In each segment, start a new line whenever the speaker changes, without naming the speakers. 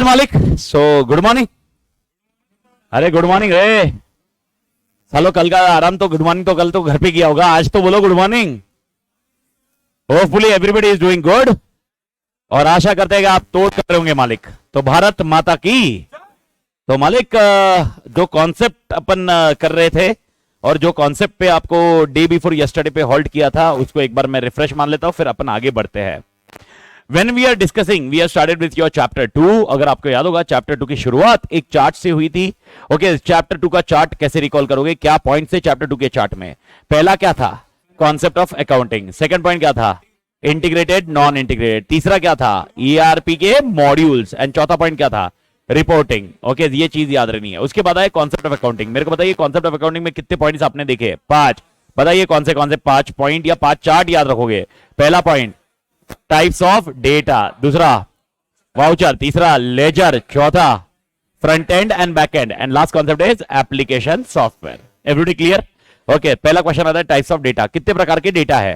मालिक। So good morning. अरे good morning रे सालो, कल का आराम तो गुड मॉर्निंग तो कल तो घर पे किया होगा, आज तो बोलो good morning. Hopefully everybody is doing good और आशा करते हैं कि आप तोड़ कर रहे होंगे मालिक। तो भारत माता की। तो मालिक जो कॉन्सेप्ट अपन कर रहे थे और जो कॉन्सेप्ट पे आपको डे बिफोर यस्टरडे पे होल्ड किया था उसको एक बार मैं रिफ्रेश मान लेता हूं, फिर अपन आगे बढ़ते हैं। When we are discussing, we have started with your chapter 2। अगर आपको याद होगा चैप्टर 2 की शुरुआत एक चार्ट से हुई थी। ओके, चैप्टर 2 का चार्ट कैसे रिकॉल करोगे, क्या पॉइंट से चैप्टर 2 के चार्ट में? पहला क्या था? Concept of accounting. Second point क्या था? Integrated non integrated. तीसरा क्या था? ईआरपी के मॉड्यूल्स। एंड चौथा पॉइंट क्या था? रिपोर्टिंग। ओके, ये चीज याद रहनी है। उसके बाद आए कॉन्सेप्ट ऑफ अकाउंटिंग। मेरे को बताइए कॉन्सेप्ट ऑफ अकाउंटिंग में कितने पॉइंट्स आपने देखे? 5। बताइए कौन से 5 पॉइंट या 5 चार्ट याद रखोगे? पहला पॉइंट टाइप्स ऑफ डेटा, दूसरा वाउचर, तीसरा लेजर, चौथा front end and back and, and last concept is application software. Everybody clear? Okay, पहला क्वेश्चन आता है टाइप्स ऑफ डेटा। कितने प्रकार के डेटा है?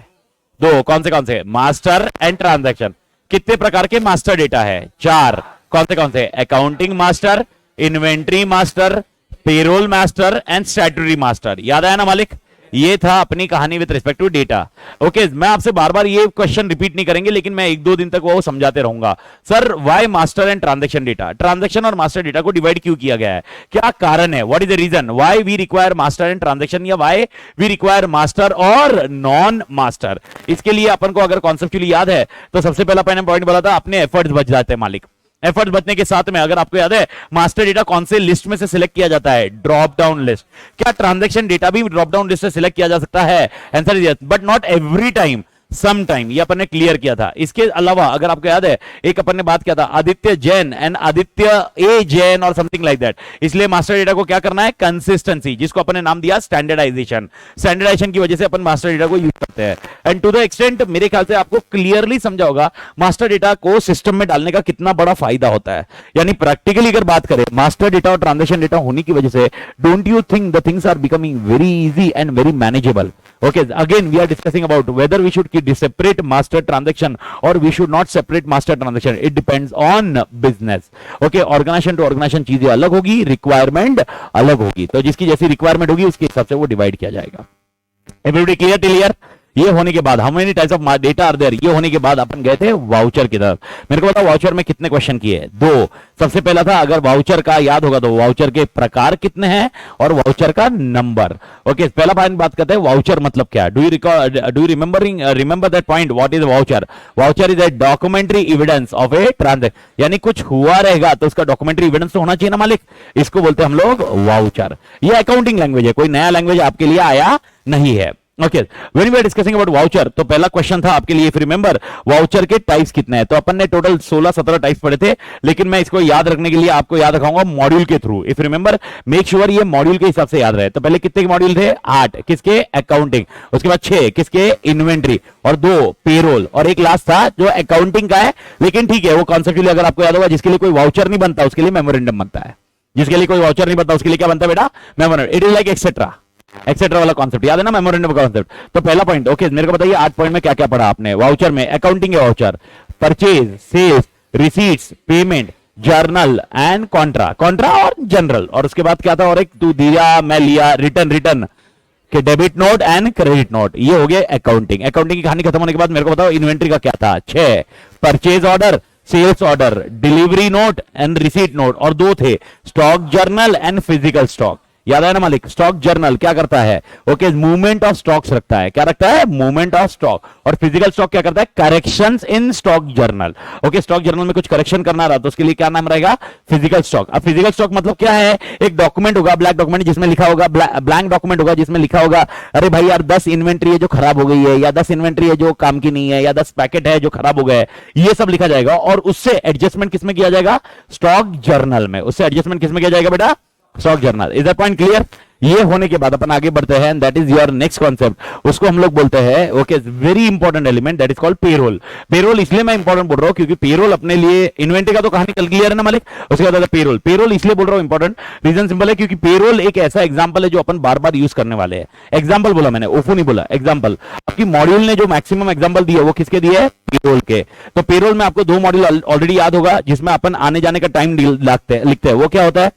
2। कौन से? Master and transaction. कितने प्रकार के मास्टर डेटा है? 4। कौन से? Accounting master, inventory master, payroll master and statutory master. याद आया ना मालिक? ये था अपनी कहानी with respect to data. Okay, मैं आपसे बार बार ये क्वेश्चन रिपीट नहीं करेंगे, लेकिन मैं 1-2 दिन तक वो समझाते रहूंगा। Sir why master and transaction data? Transaction और मास्टर डेटा को डिवाइड क्यों किया गया है? क्या कारण है? What is the reason why we require master and transaction, या व्हाई वी रिक्वायर मास्टर और नॉन मास्टर? इसके लिए अपन को अगर कॉन्सेप्चुअली याद है तो सबसे पहला पॉइंट बोला था, अपने एफर्ट्स बच जाते हैं मालिक। एफर्ट्स बचने के साथ में अगर आपको याद है मास्टर डेटा कौन से लिस्ट में से सिलेक्ट किया जाता है? Drop down list. क्या ट्रांजैक्शन डेटा भी ड्रॉप डाउन लिस्ट से सिलेक्ट किया जा सकता है? Answer is yes, but not every time, some time. ये अपन ने क्लियर किया था। इसके अलावा अगर आपको याद है एक अपन ने बात किया था आदित्य जैन एंड आदित्य ए जैन और समथिंग लाइक दैट। इसलिए मास्टर डेटा को क्या करना है? कंसिस्टेंसी, जिसको अपन ने नाम दिया स्टैंडर्डाइजेशन। स्टैंडर्डाइजेशन की वजह से अपन मास्टर डेटा को यूज करते हैं। एंड टू द एक्सटेंट मेरे ख्याल से आपको क्लियरली समझा होगा मास्टर डेटा को सिस्टम में डालने का कितना बड़ा फायदा होता है। यानी प्रैक्टिकली अगर बात करें मास्टर डेटा और ट्रांजैक्शन डेटा होने की वजह से don't you think the things are becoming very easy and very manageable? Okay, again we are discussing about whether we should keep separate master transaction or we should not separate master transaction. It depends on business. Okay, organization to organization चीजें अलग होगी, requirement अलग होगी, तो जिसकी जैसी requirement होगी उसके हिसाब से वो डिवाइड किया जाएगा। Everybody clear till here? ये होने के बाद how many types of data are there? ये होने के बाद अपन गए थे वाउचर की तरफ। मेरे को बताओ वाउचर में कितने क्वेश्चन किए? 2। सबसे पहला था, अगर वाउचर का याद होगा तो वाउचर के प्रकार कितने हैं और वाउचर का नंबर। ओके, पहला पॉइंट बात करते हैं वाउचर मतलब क्या? Do you remember that point? What is voucher? Voucher is a documentary evidence of a transaction. यानी कुछ हुआ रहेगा तो उसका डॉक्यूमेंट्री एविडेंस तो होना चाहिए ना मालिक। इसको बोलते हैं हम लोग वाउचर। ये अकाउंटिंग लैंग्वेज है, कोई नया लैंग्वेज आपके लिए आया नहीं है। Okay, when we are discussing about voucher, तो पहला क्वेश्चन था आपके लिए, इफ रिमेंबर, वाउचर के टाइप्स कितने हैं? तो अपन ने टोटल 16-17 टाइप्स पढ़े थे, लेकिन मैं इसको याद रखने के लिए आपको याद रखाऊंगा मॉड्यूल के through. If remember, make sure ये मॉड्यूल के हिसाब से याद रहे। तो पहले कितने मॉड्यूल थे? 8। किसके? अकाउंटिंग। उसके बाद 6 किसके? इन्वेंट्री, और 2 पेरोल, और एक लास्ट था जो अकाउंटिंग का है, लेकिन ठीक है वो कॉन्सेप्चुअली अगर आपको याद होगा जिसके लिए कोई वाउचर नहीं बनता उसके लिए मेमोरेंडम बनता है। जिसके लिए कोई वाउचर नहीं बनता उसके लिए क्या बनता है बेटा? Memorandum. It is like etcetera वाला कॉन्सेप्ट, याद है ना मेमोरेंडम का कॉन्सेप्ट? तो पहला पॉइंट, ओके, मेरे को बताइए 8 पॉइंट में क्या क्या पढ़ा आपने वाउचर में? अकाउंटिंग है voucher, purchase, sales, receipts, payment, journal and contra और जनरल। और उसके बाद क्या था? और एक तू दिया मैं लिया, रिटर्न के debit note and credit note. ये हो गया अकाउंटिंग। अकाउंटिंग की कहानी खत्म होने के बाद मेरे को बताओ इन्वेंट्री का क्या था? 6 purchase order, sales order, delivery note and receipt note, और 2 थे stock journal and physical stock. याद है ना मालिक? स्टॉक जर्नल क्या करता है? ओके, मूवमेंट ऑफ स्टॉक्स रखता है। क्या रखता है? Movement of stock. और फिजिकल स्टॉक क्या करता है? Corrections in stock journal. Okay, stock journal में कुछ करेक्शन करना रहा तो उसके लिए क्या नाम रहेगा? Physical stock. अब फिजिकल स्टॉक मतलब क्या है? एक डॉक्यूमेंट होगा, ब्लैंक डॉक्यूमेंट जिसमें लिखा होगा, ब्लैंक डॉक्यूमेंट होगा जिसमें लिखा होगा अरे भाई यार 10 इन्वेंट्री है जो खराब हो गई है, या 10 इन्वेंट्री है जो काम की नहीं है, या 10 पैकेट है जो खराब हो गए, ये सब लिखा जाएगा। और उससे एडजस्टमेंट किसमें किया जाएगा? स्टॉक जर्नल में। उससे एडजस्टमेंट किसमें किया जाएगा बेटा? Stock journal. Is that point clear? ये होने के बाद अपन आगे बढ़ते हैं, that is your next concept, उसको हम लोग बोलते हैं okay very important element that is called payroll. Payroll इसलिए मैं इंपॉर्टेंट बोल रहा हूं क्योंकि पेरोल अपने लिए इन्वेंटरी का तो कहानी कल क्लियर है ना मालिक, उसके बाद पेरोल। पेरोल इसलिए बोल रहा हूं इंपॉर्टेंट, रीजन सिंपल है क्योंकि पेरोल एक ऐसा एग्जांपल है जो अपन बार बार यूज करने वाले हैं। एग्जांपल बोला मैंने, ओफो नहीं बोला, एग्जांपल। आपकी मॉड्यूल ने जो मैक्सिमम एग्जांपल दिया वो किसके दिए है? पेरोल के। तो पेरोल में आपको दो मॉड्यूल ऑलरेडी याद होगा जिसमें अपन आने जाने का टाइम लिखते हैं, वो क्या होता है?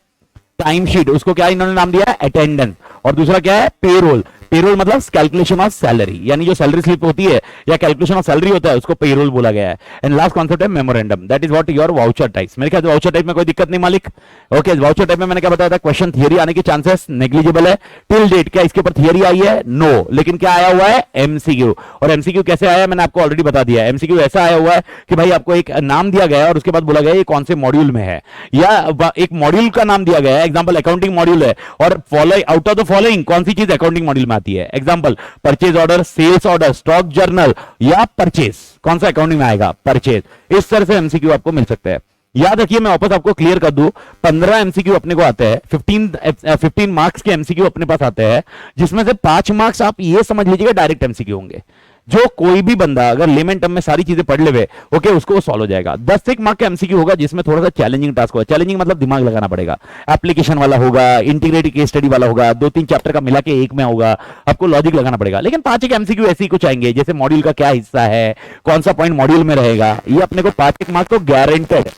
Time sheet. उसको क्या इन्होंने नाम दिया है? अटेंडेंस। और दूसरा क्या है? पेरोल। पेरोल मतलब कैलकुलेशन ऑफ सैलरी, यानी जो सैलरी स्लिप होती है या कैलकुलेशन ऑफ सैलरी होता है उसको पेरोल बोला गया है। एंड लास्ट कॉन्सेप्ट है memorandum, that is what your voucher types. मेरे ख्याल से वाउचर टाइप में कोई दिक्कत नहीं मालिक। ओके, वाउचर टाइप में मैंने क्या बताया था? क्वेश्चन थियरी आने के चांसेस नेग्लिजिबल है। टिल डेट क्या इसके ऊपर थियरी आई है? नो। लेकिन क्या आया हुआ है? एमसीक्यू। और एमसीक्यू कैसे आया है मैंने आपको ऑलरेडी बता दिया। एमसीक्यू ऐसा आया हुआ है कि भाई आपको एक नाम दिया गया है और उसके बाद बोला गया ये कौन से मॉड्यूल में है, या एक मॉड्यूल का नाम दिया गया है, एग्जांपल अकाउंटिंग मॉड्यूल है, और follow out of the following कौन सी चीज अकाउंटिंग मॉड्यूल में आती है? Example purchase order, sales order, stock journal या परचेज, कौन सा अकाउंटिंग में आएगा? परचेज। इस तरह से एमसीक्यू आपको मिल सकते हैं। याद रखिए, मैं वापस आपको क्लियर कर दूं, 15 एमसीक्यू अपने को आते हैं, 15 मार्क्स के एमसीक्यू अपने पास आते हैं, जिसमें से 5 मार्क्स आप ये समझ लीजिएगा डायरेक्ट एमसीक्यू होंगे। जो कोई भी बंदा अगर लेमन टर्म में सारी चीजें पढ़ लेवे, ओके, उसको वो सॉल्व हो जाएगा। 10 एक मार्क का एमसीक्यू होगा जिसमें थोड़ा सा चैलेंजिंग टास्क होगा। चैलेंजिंग मतलब दिमाग लगाना पड़ेगा, एप्लीकेशन वाला होगा, इंटीग्रेटेड केस स्टडी वाला होगा, 2-3 चैप्टर का मिला के एक में होगा, आपको लॉजिक लगाना पड़ेगा। लेकिन 5 एक एमसीक्यू ऐसे ही कुछ आएंगे, जैसे मॉड्यूल का क्या हिस्सा है, कौन सा पॉइंट मॉड्यूल में रहेगा, ये अपने को 5 एक मार्क तो guaranteed.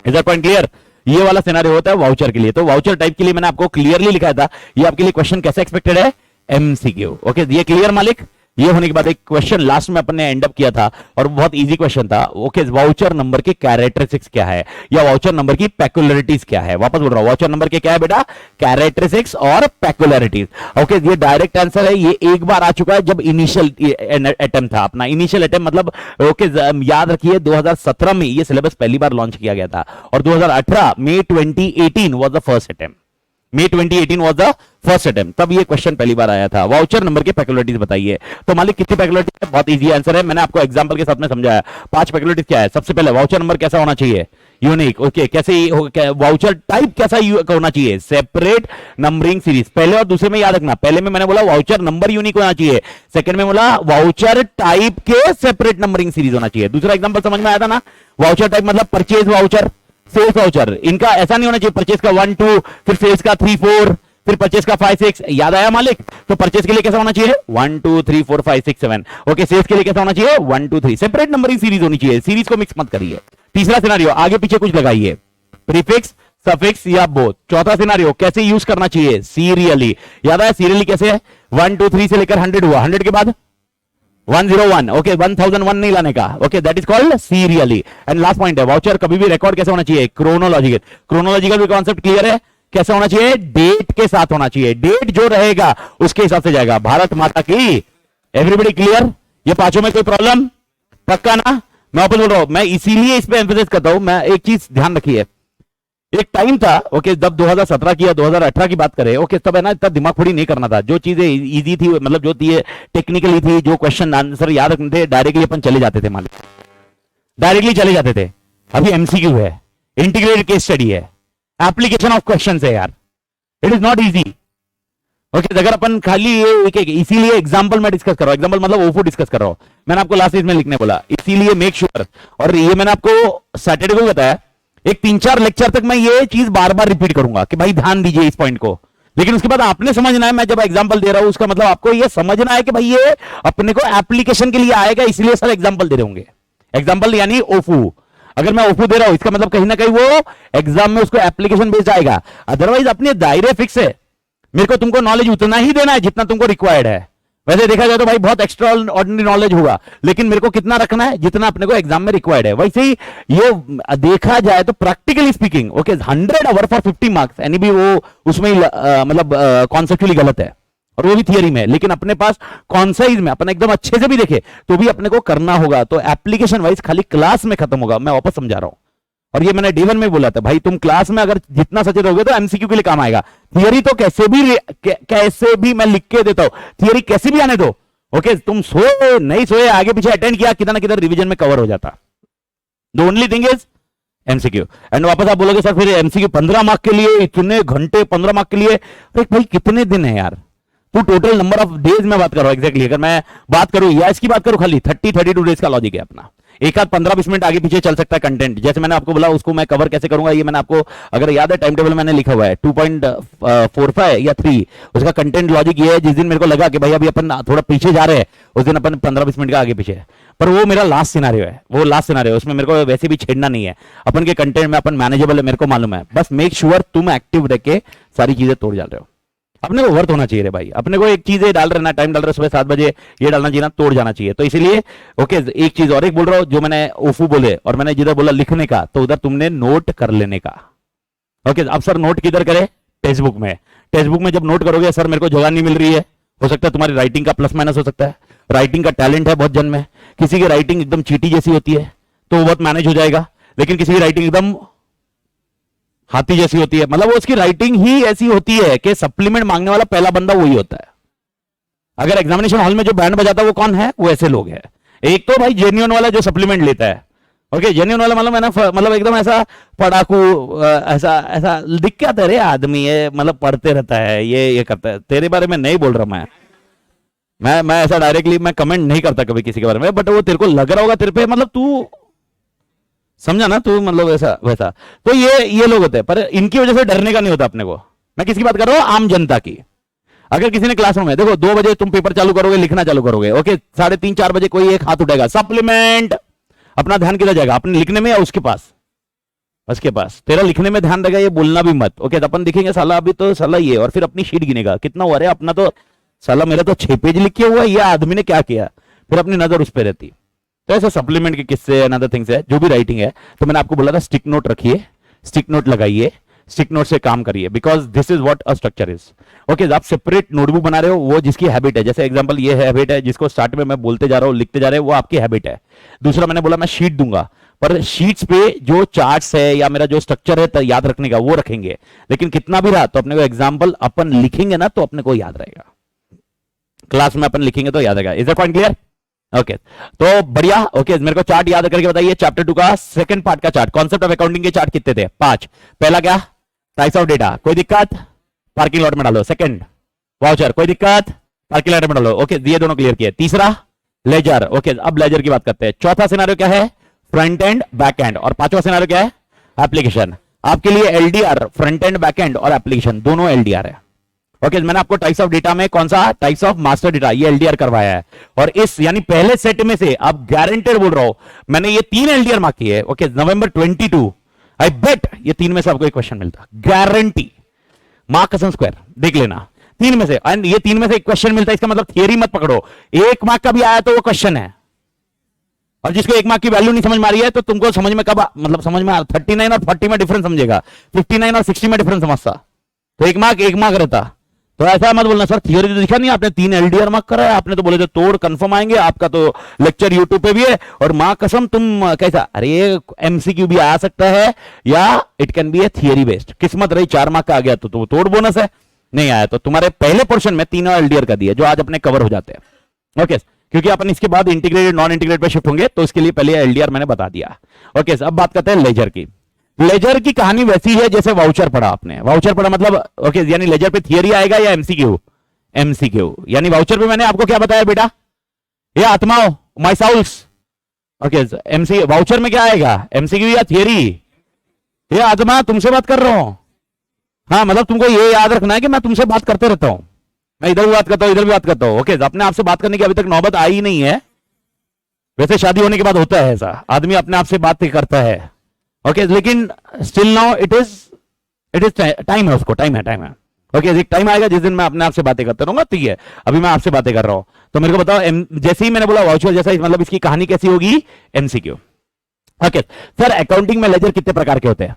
Is that point clear? ये वाला सिनेरियो होता है वाउचर के लिए। तो वाउचर टाइप के लिए मैंने आपको क्लियरली लिखा था, ये आपके लिए क्वेश्चन कैसे एक्सपेक्टेड है? एमसीक्यू। ओके, ये क्लियर मालिक? ये होने के बाद एक क्वेश्चन लास्ट में अपन ने एंड अप किया था और बहुत इजी क्वेश्चन था। ओके, वाउचर नंबर के कैरेक्टरिस्टिक्स क्या है या वाउचर नंबर की पेक्युलरिटीज क्या है? वापस बोल रहा हूं, वाउचर नंबर के क्या है बेटा? कैरेक्टरिस्टिक्स और पेक्युलरिटीज। ओके, ये डायरेक्ट आंसर है। ये एक बार आ चुका है जब इनिशियल अटेम्प्ट था अपना। इनिशियल अटेम्प्ट मतलब ओके, याद रखिए 2017 में ये सिलेबस पहली बार लॉन्च किया गया था और 2018 May 2018 was the first attempt. May 2018 was the first attempt, तब ये क्वेश्चन पहली बार आया था। वाउचर नंबर के पेक्युलरिटीज बताइए। तो मालिक कितनी पेक्युलरिटीज है? बहुत इजी आंसर है, मैंने आपको एग्जांपल के साथ में समझाया। 5 पेक्युलरिटीज क्या है? सबसे पहले वाउचर नंबर कैसा होना चाहिए? यूनिक। ओके, कैसे वाउचर टाइप कैसा होना चाहिए? Separate numbering series. पहले और दूसरे में याद रखना, पहले में मैंने बोला वाउचर नंबर यूनिक होना चाहिए, सेकंड में बोला वाउचर टाइप के सेपरेट नंबरिंग सीरीज होना चाहिए। दूसरा एग्जांपल समझ में आया था ना? वाउचर टाइप मतलब परचेज वाउचर, सेल्स वाउचर। इनका ऐसा नहीं होना चाहिए परचेज का 1 2, फिर सेल्स का 3 4, फिर परचेज का 5 6। याद आया मालिक? तो परचेज के लिए कैसा होना चाहिए? 1 2 3 4 5 6 7। ओके, सेल्स के लिए कैसा होना चाहिए? 1 2 3। सेपरेट नंबरिंग सीरीज होनी चाहिए, सीरीज को मिक्स मत करिए। तीसरा सिनेरियो, आगे पीछे कुछ लगाइए, प्रीफिक्स, सफिक्स या बोथ। चौथा सिनेरियो, कैसे यूज करना चाहिए? सीरियली। याद आया सीरियली कैसे है? 1 2 3 से लेकर 100 हुआ, 100 के बाद 101। ओके, 1001 नहीं लाने का। Okay, that is called serially. And last point है, वाउचर कभी भी रिकॉर्ड कैसे होना चाहिए? क्रोनोलॉजिकल। क्रोनोलॉजिकल भी कॉन्सेप्ट क्लियर है? कैसा होना चाहिए? डेट के साथ होना चाहिए, डेट जो रहेगा उसके हिसाब से जाएगा। भारत माता की। Everybody clear? ये पांचों में कोई प्रॉब्लम? पक्का ना? मैं वापस बोल रहा हूं, मैं इसीलिए इस पे एम्फेसाइज करता हूं। मैं एक चीज ध्यान रखिए, एक टाइम था ओके, जब 2017 की या 2018 की बात करें, ओके, तब है ना इतना दिमाग फोड़ी नहीं करना था। जो चीजें इजी थी, मतलब जो थी टेक्निकली थी, जो क्वेश्चन आंसर याद रखने थे, डायरेक्टली अपन चले जाते थे मालिक, डायरेक्टली चले जाते थे। अभी एमसीक्यू है, इंटीग्रेटेड केस स्टडी है, एप्लीकेशन ऑफ क्वेश्चन है यार, it is not easy. Okay, अगर अपन खाली ये इसीलिए एग्जांपल में डिस्कस कर रहा हूं, एग्जांपल मतलब ओफो डिस्कस कर रहा हूं। मैंने आपको लास्ट में लिखने बोला, इसीलिए मेक श्योर। और ये मैंने आपको सैटरडे को बताया, एक 3-4 लेक्चर तक मैं ये चीज बार बार रिपीट करूंगा कि भाई ध्यान दीजिए इस पॉइंट को। लेकिन उसके बाद आपने समझना है, मैं जब एग्जांपल दे रहा हूं उसका मतलब आपको ये समझना है कि भाई ये अपने को एप्लीकेशन के लिए आएगा, इसलिए सर एग्जांपल दे रहे होंगे। एग्जांपल यानी ओफू। अगर मैं ओफू दे रहा हूं इसका मतलब कहीं ना कहीं वो एग्जाम में उसको एप्लीकेशन बेस्ड आएगा। अदरवाइज अपने दायरे फिक्स है, मेरे को तुमको नॉलेज उतना ही देना है जितना तुमको रिक्वायर्ड है। वैसे देखा जाए तो भाई बहुत एक्स्ट्रा ऑर्डिनरी नॉलेज होगा, लेकिन मेरे को कितना रखना है? जितना अपने को एग्जाम में रिक्वायर्ड है। वैसे ही ये देखा जाए तो practically speaking okay 100 hour for 50 marks यानी भी वो उसमें मतलब कॉन्सेप्चुअली गलत है और वो भी थियरी में। लेकिन अपने पास कॉन्साइज में अपन एकदम अच्छे से भी देखे तो भी अपने को करना होगा। तो एप्लीकेशन वाइज खाली क्लास में खत्म होगा। मैं वापस समझा रहा हूं, और ये मैंने D1 में बोला था, भाई तुम क्लास में अगर जितना सचेत रहोगे तो एमसीक्यू के लिए काम आएगा। थियरी तो कैसे भी मैं लिख के देता हूं, थियरी कैसे भी आने दो। ओके, तुम सोए नहीं सोए, आगे पीछे अटेंड किया, किधर ना किधर रिवीजन में कवर हो जाता। The only thing is MCQ. And वापस आप बोलोगे सर फिर एमसीक्यू 15 मार्क के लिए इतने घंटे, 15 मार्क के लिए, अरे भाई कितने दिन है यार, तो टोटल नंबर ऑफ डेज में बात कर रहा हूं एग्जैक्टली। अगर मैं बात करूं या इसकी बात करूं, खाली 32 डेज का लॉजिक है अपना। एक आध 15-20 मिनट आगे पीछे चल सकता है कंटेंट, जैसे मैंने आपको बोला उसको मैं कवर कैसे करूंगा, ये मैंने आपको अगर याद है टाइम टेबल मैंने लिखा हुआ है 2.45 या 3, उसका कंटेंट लॉजिक ये है। जिस दिन मेरे को लगा कि भाई अभी अपन थोड़ा पीछे जा रहे हैं, उस दिन अपन 15-20 मिनट का आगे पीछे है, पर वो मेरा लास्ट सिनारियो है, वो लास्ट सिनारियो, उसमें मेरे को वैसे भी छेड़ना नहीं है। अपन के कंटेंट में अपन मैनेजेबल है, मेरे को मालूम है, बस मेक श्योर तुम एक्टिव रह के सारी चीजें तोड़ जा रहे हो। अपने को वर्थ होना चाहिए रे भाई, अपने को एक चीज डाल रहे ना, टाइम डाल रहे सुबह 7 बजे, ये डालना चाहिए ना, तोड़ जाना चाहिए। तो इसीलिए ओके, एक चीज और एक बोल रहा हूं, जो मैंने ओफू बोले और मैंने जिधर बोला लिखने का, तो उधर तुमने नोट कर लेने का। ओके, अब सर नोट किधर करे? टेक्स्टबुक में। टेक्स्टबुक में जब नोट करोगे सर मेरे को जगह नहीं मिल रही है, हो सकता है तुम्हारी राइटिंग का प्लस माइनस हो सकता है, राइटिंग का टैलेंट है बहुत जन में, किसी की राइटिंग एकदम चीटी जैसी होती है तो वो बहुत मैनेज हो जाएगा, लेकिन किसी की राइटिंग एकदम हाथी जैसी होती है, मतलब वो उसकी राइटिंग ही ऐसी होती है कि सप्लीमेंट मांगने वाला पहला बंदा वही होता है। अगर एग्जामिनेशन हॉल में जो बैंड बजाता है वो कौन है? वो ऐसे लोग हैं। एक तो भाई जेन्युइन वाला जो सप्लीमेंट लेता है, ओके, जेन्युइन वाला मतलब है ना, मतलब एकदम ऐसा पढ़ाकू, ऐसा ऐसा दिख क्या तेरे आदमी है, मतलब पढ़ते रहता है, ये करता है। तेरे बारे में नहीं बोल रहा मैं ऐसा डायरेक्टली मैं कमेंट नहीं करता कभी किसी के बारे में, बट वो तेरे को लग रहा होगा तेरे पे, मतलब तू समझा ना, तू मतलब ऐसा वैसा। तो ये लोग होते हैं, पर इनकी वजह से डरने का नहीं होता अपने को। मैं किसकी बात कर रहा हूं? आम जनता की। अगर किसी ने क्लासरूम में, देखो 2 बजे तुम पेपर चालू करोगे, लिखना चालू करोगे, ओके, 3:30-4 बजे कोई एक हाथ उठेगा, सप्लीमेंट, अपना ध्यान किधर जाएगा? अपने लिखने में या उसके पास? उसके पास। तेरा लिखने में ध्यान रहेगा, ये बोलना भी मत, ओके। तो अपन दिखेंगे साला अभी तो साला ये, और फिर अपनी शीट गिनेगा कितना हुआ रे अपना, तो साला मेरा तो 6 पेज लिखे हुआ है, ये आदमी ने क्या किया, फिर अपनी नजर उस पर रहती। तो ऐसे सप्लीमेंट के किस्से अनदर थिंग्स है, जो भी राइटिंग है। तो मैंने आपको बोला था स्टिक नोट रखिए, स्टिक नोट लगाइए, स्टिक नोट से काम करिए, because this is what a structure is. Okay, आप सेपरेट नोटबुक बना रहे हो, वो जिसकी हैबिट है, जैसे एग्जांपल ये हैबिट है जिसको स्टार्ट में मैं बोलते जा रहा हूं, लिखते जा रहे हैं, वो आपकी हैबिट है। दूसरा मैंने बोला मैं शीट दूंगा, पर शीट्स पे जो चार्ट्स है या मेरा जो स्ट्रक्चर है याद रखने का, वो रखेंगे। लेकिन कितना भी रहा तो अपने को एग्जाम्पल अपन लिखेंगे ना तो अपने को याद रहेगा, क्लास में अपन लिखेंगे तो याद रहेगा। Is that point clear? Okay, तो बढ़िया। ओके, मेरे को चार्ट याद करके बताइए, चैप्टर 2 का सेकंड पार्ट का चार्ट, कॉन्सेप्ट ऑफ अकाउंटिंग के चार्ट कितने थे? 5। पहला क्या? टाइप्स ऑफ डेटा, कोई दिक्कत? पार्किंग लॉट में डालो। सेकंड, वाउचर, कोई दिक्कत? पार्किंग लॉट में डालो। ओके, ये दोनों क्लियर किए। तीसरा, लेजर। ओके, अब लेजर की बात करते हैं। चौथा सिनेरियो क्या है? Front end, back and. और पांचवा सिनेरियो क्या है? एप्लीकेशन। आपके लिए LDR, front end, back and और एप्लीकेशन दोनों एलडीआर है। ओके, मैंने आपको टाइप्स ऑफ डेटा में कौन सा? टाइप्स ऑफ मास्टर डेटा, ये एलडीआर करवाया है। और इस यानी पहले सेट में से अब गारंटेड बोल रहा हूं, मैंने ये 3 एलडीआर मार्क किए। ओके, नवंबर 22, आई बेट ये 3 में से आपको एक क्वेश्चन मिलता, गारंटी, मार्क कसम स्क्वायर, देख लेना 3 में से। एंड ये 3 में से एक क्वेश्चन मिलता है, इसका मतलब थियरी मत पकड़ो, 1 मार्क का भी आया तो वो क्वेश्चन है। और जिसको 1 मार्क की वैल्यू नहीं समझ में आ रही है, तो तुमको समझ में कब मतलब समझ में 39 और 40 में डिफरेंस समझेगा, 59 और 60 में डिफरेंस समझता, तो 1 मार्क रहता। तो ऐसा मत बोलना सर थियोरी तो दिखा नहीं आपने, 3 एलडीआर मार्क करा है आपने, तो बोले तो तोड़ कंफर्म आएंगे, आपका तो लेक्चर यूट्यूब पे भी है। और माँ कसम तुम कैसा, अरे एमसीक्यू भी आ सकता है या it can be A theory based. किस्मत रही 4 मार्क का आ गया तो तोड़ बोनस है, नहीं आया तो तुम्हारे पहले पोर्शन में 3 एलडीआर का दिया, जो आज अपने कवर हो जाते हैं। ओके, क्योंकि अपन इसके बाद इंटीग्रेटेड नॉन इंटीग्रेटेड पे शिफ्ट होंगे, तो इसके लिए पहले एलडीआर मैंने बता दिया। ओके, अब बात करते हैं लेजर की। लेजर की कहानी वैसी है जैसे वाउचर पढ़ा आपने। वाउचर पढ़ा मतलब ओके, यानी लेजर पे थियरी आएगा या एमसीक्यू? एमसीक्यू। यानी वाउचर पे मैंने आपको क्या बताया बेटा? ये आत्माओं, my souls. Okay, MC voucher में क्या आएगा? एमसीक्यू या थियरी? ये आत्मा, तुमसे बात कर रहा हूं। हाँ, मतलब तुमको ये याद रखना है कि मैं तुमसे बात करते रहता हूं, मैं इधर भी बात करता हूं, इधर भी बात करता हूं। ओके, अपने आप से बात करने की अभी तक नौबत आई ही नहीं है। वैसे शादी होने के बाद होता है ऐसा, आदमी अपने आप से बात करता है। ओके, लेकिन still now it is time है, उसको टाइम है। ओके, एक टाइम आएगा जिस दिन मैं अपने आप से बातें करता रहूंगा, ठीक है, अभी मैं आपसे बातें कर रहा हूं। तो मेरे को बताओ, जैसे ही मैंने बोला वाउचर जैसा, मतलब इसकी कहानी कैसी होगी? एमसीक्यू। ओके सर, अकाउंटिंग में लेजर कितने प्रकार के होते हैं?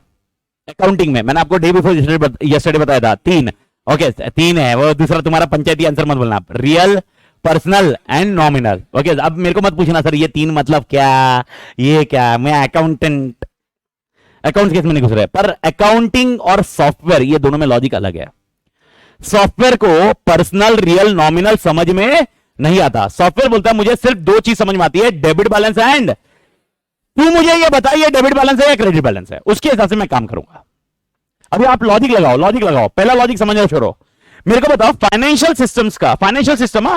अकाउंटिंग में मैंने आपको डे बिफोर यस्टरडे बताया था 3। ओके, 3 है, वो दूसरा तुम्हारा पंचायती आंसर मत बोलना, real, personal and nominal. Okay, अब मेरे को मत पूछना सर ये 3 मतलब क्या, ये क्या, मैं अकाउंटेंट, अकाउंट्स केस में नहीं घुस रहे। पर अकाउंटिंग और सॉफ्टवेयर ये दोनों में लॉजिक अलग है। सॉफ्टवेयर को पर्सनल, रियल, नॉमिनल समझ में नहीं आता। सॉफ्टवेयर बोलता है मुझे सिर्फ 2 चीज समझ में आती है, डेबिट बैलेंस एंड तू मुझे ये बताइए डेबिट बैलेंस है या क्रेडिट बैलेंस है, उसके हिसाब से मैं काम करूंगा। अभी आप लॉजिक लगाओ, लॉजिक लगाओ, पहला लॉजिक समझना शुरू। मेरे को बताओ फाइनेंशियल सिस्टम्स का, financial system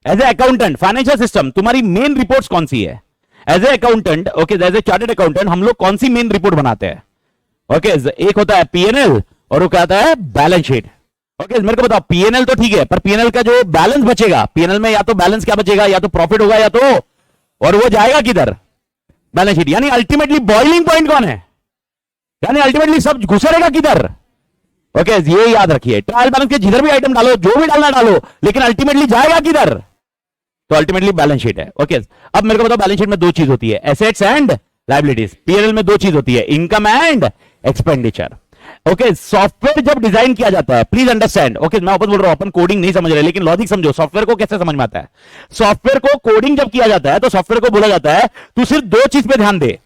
as a accountant, financial system तुम्हारी मेन रिपोर्ट्स कौन सी है? As a accountant, okay, as a chartered accountant हम लोग कौन सी मेन रिपोर्ट बनाते हैं? ओके, एक होता है पीएनएल और वो क्या आता है? Balance sheet. ओके, मेरे को बताओ पीएनएल तो ठीक है, पर पीएनएल का जो बैलेंस बचेगा, पीएनएल में या तो बैलेंस क्या बचेगा, या तो प्रॉफिट होगा या तो, और वो जाएगा किधर? Balance sheet. यानी अल्टीमेटली बॉइलिंग पॉइंट कौन है? यानी अल्टीमेटली सब घुसेगा किधर? ओके, ये याद रखिए, ट्रायल बैलेंस के जिधर भी आइटम डालो, जो भी डालना डालो, लेकिन अल्टीमेटली जाएगा किधर? तो अल्टीमेटली बैलेंस शीट है। ओके, अब मेरे को बताओ बैलेंस शीट में दो चीज होती है, एसेट्स एंड लायबिलिटीज। पीएनएल में दो चीज होती है, income and expenditure. Okay, software जब डिजाइन किया जाता है, प्लीज अंडरस्टैंड, ओके, मैं वापस बोल रहा हूं, अपन कोडिंग नहीं समझ रहे, लेकिन लॉजिक समझो, सॉफ्टवेयर को कैसे समझ में आता है। सॉफ्टवेयर को कोडिंग जब किया जाता है तो सॉफ्टवेयर को बोला जाता है तू सिर्फ दो चीज पे ध्यान दे,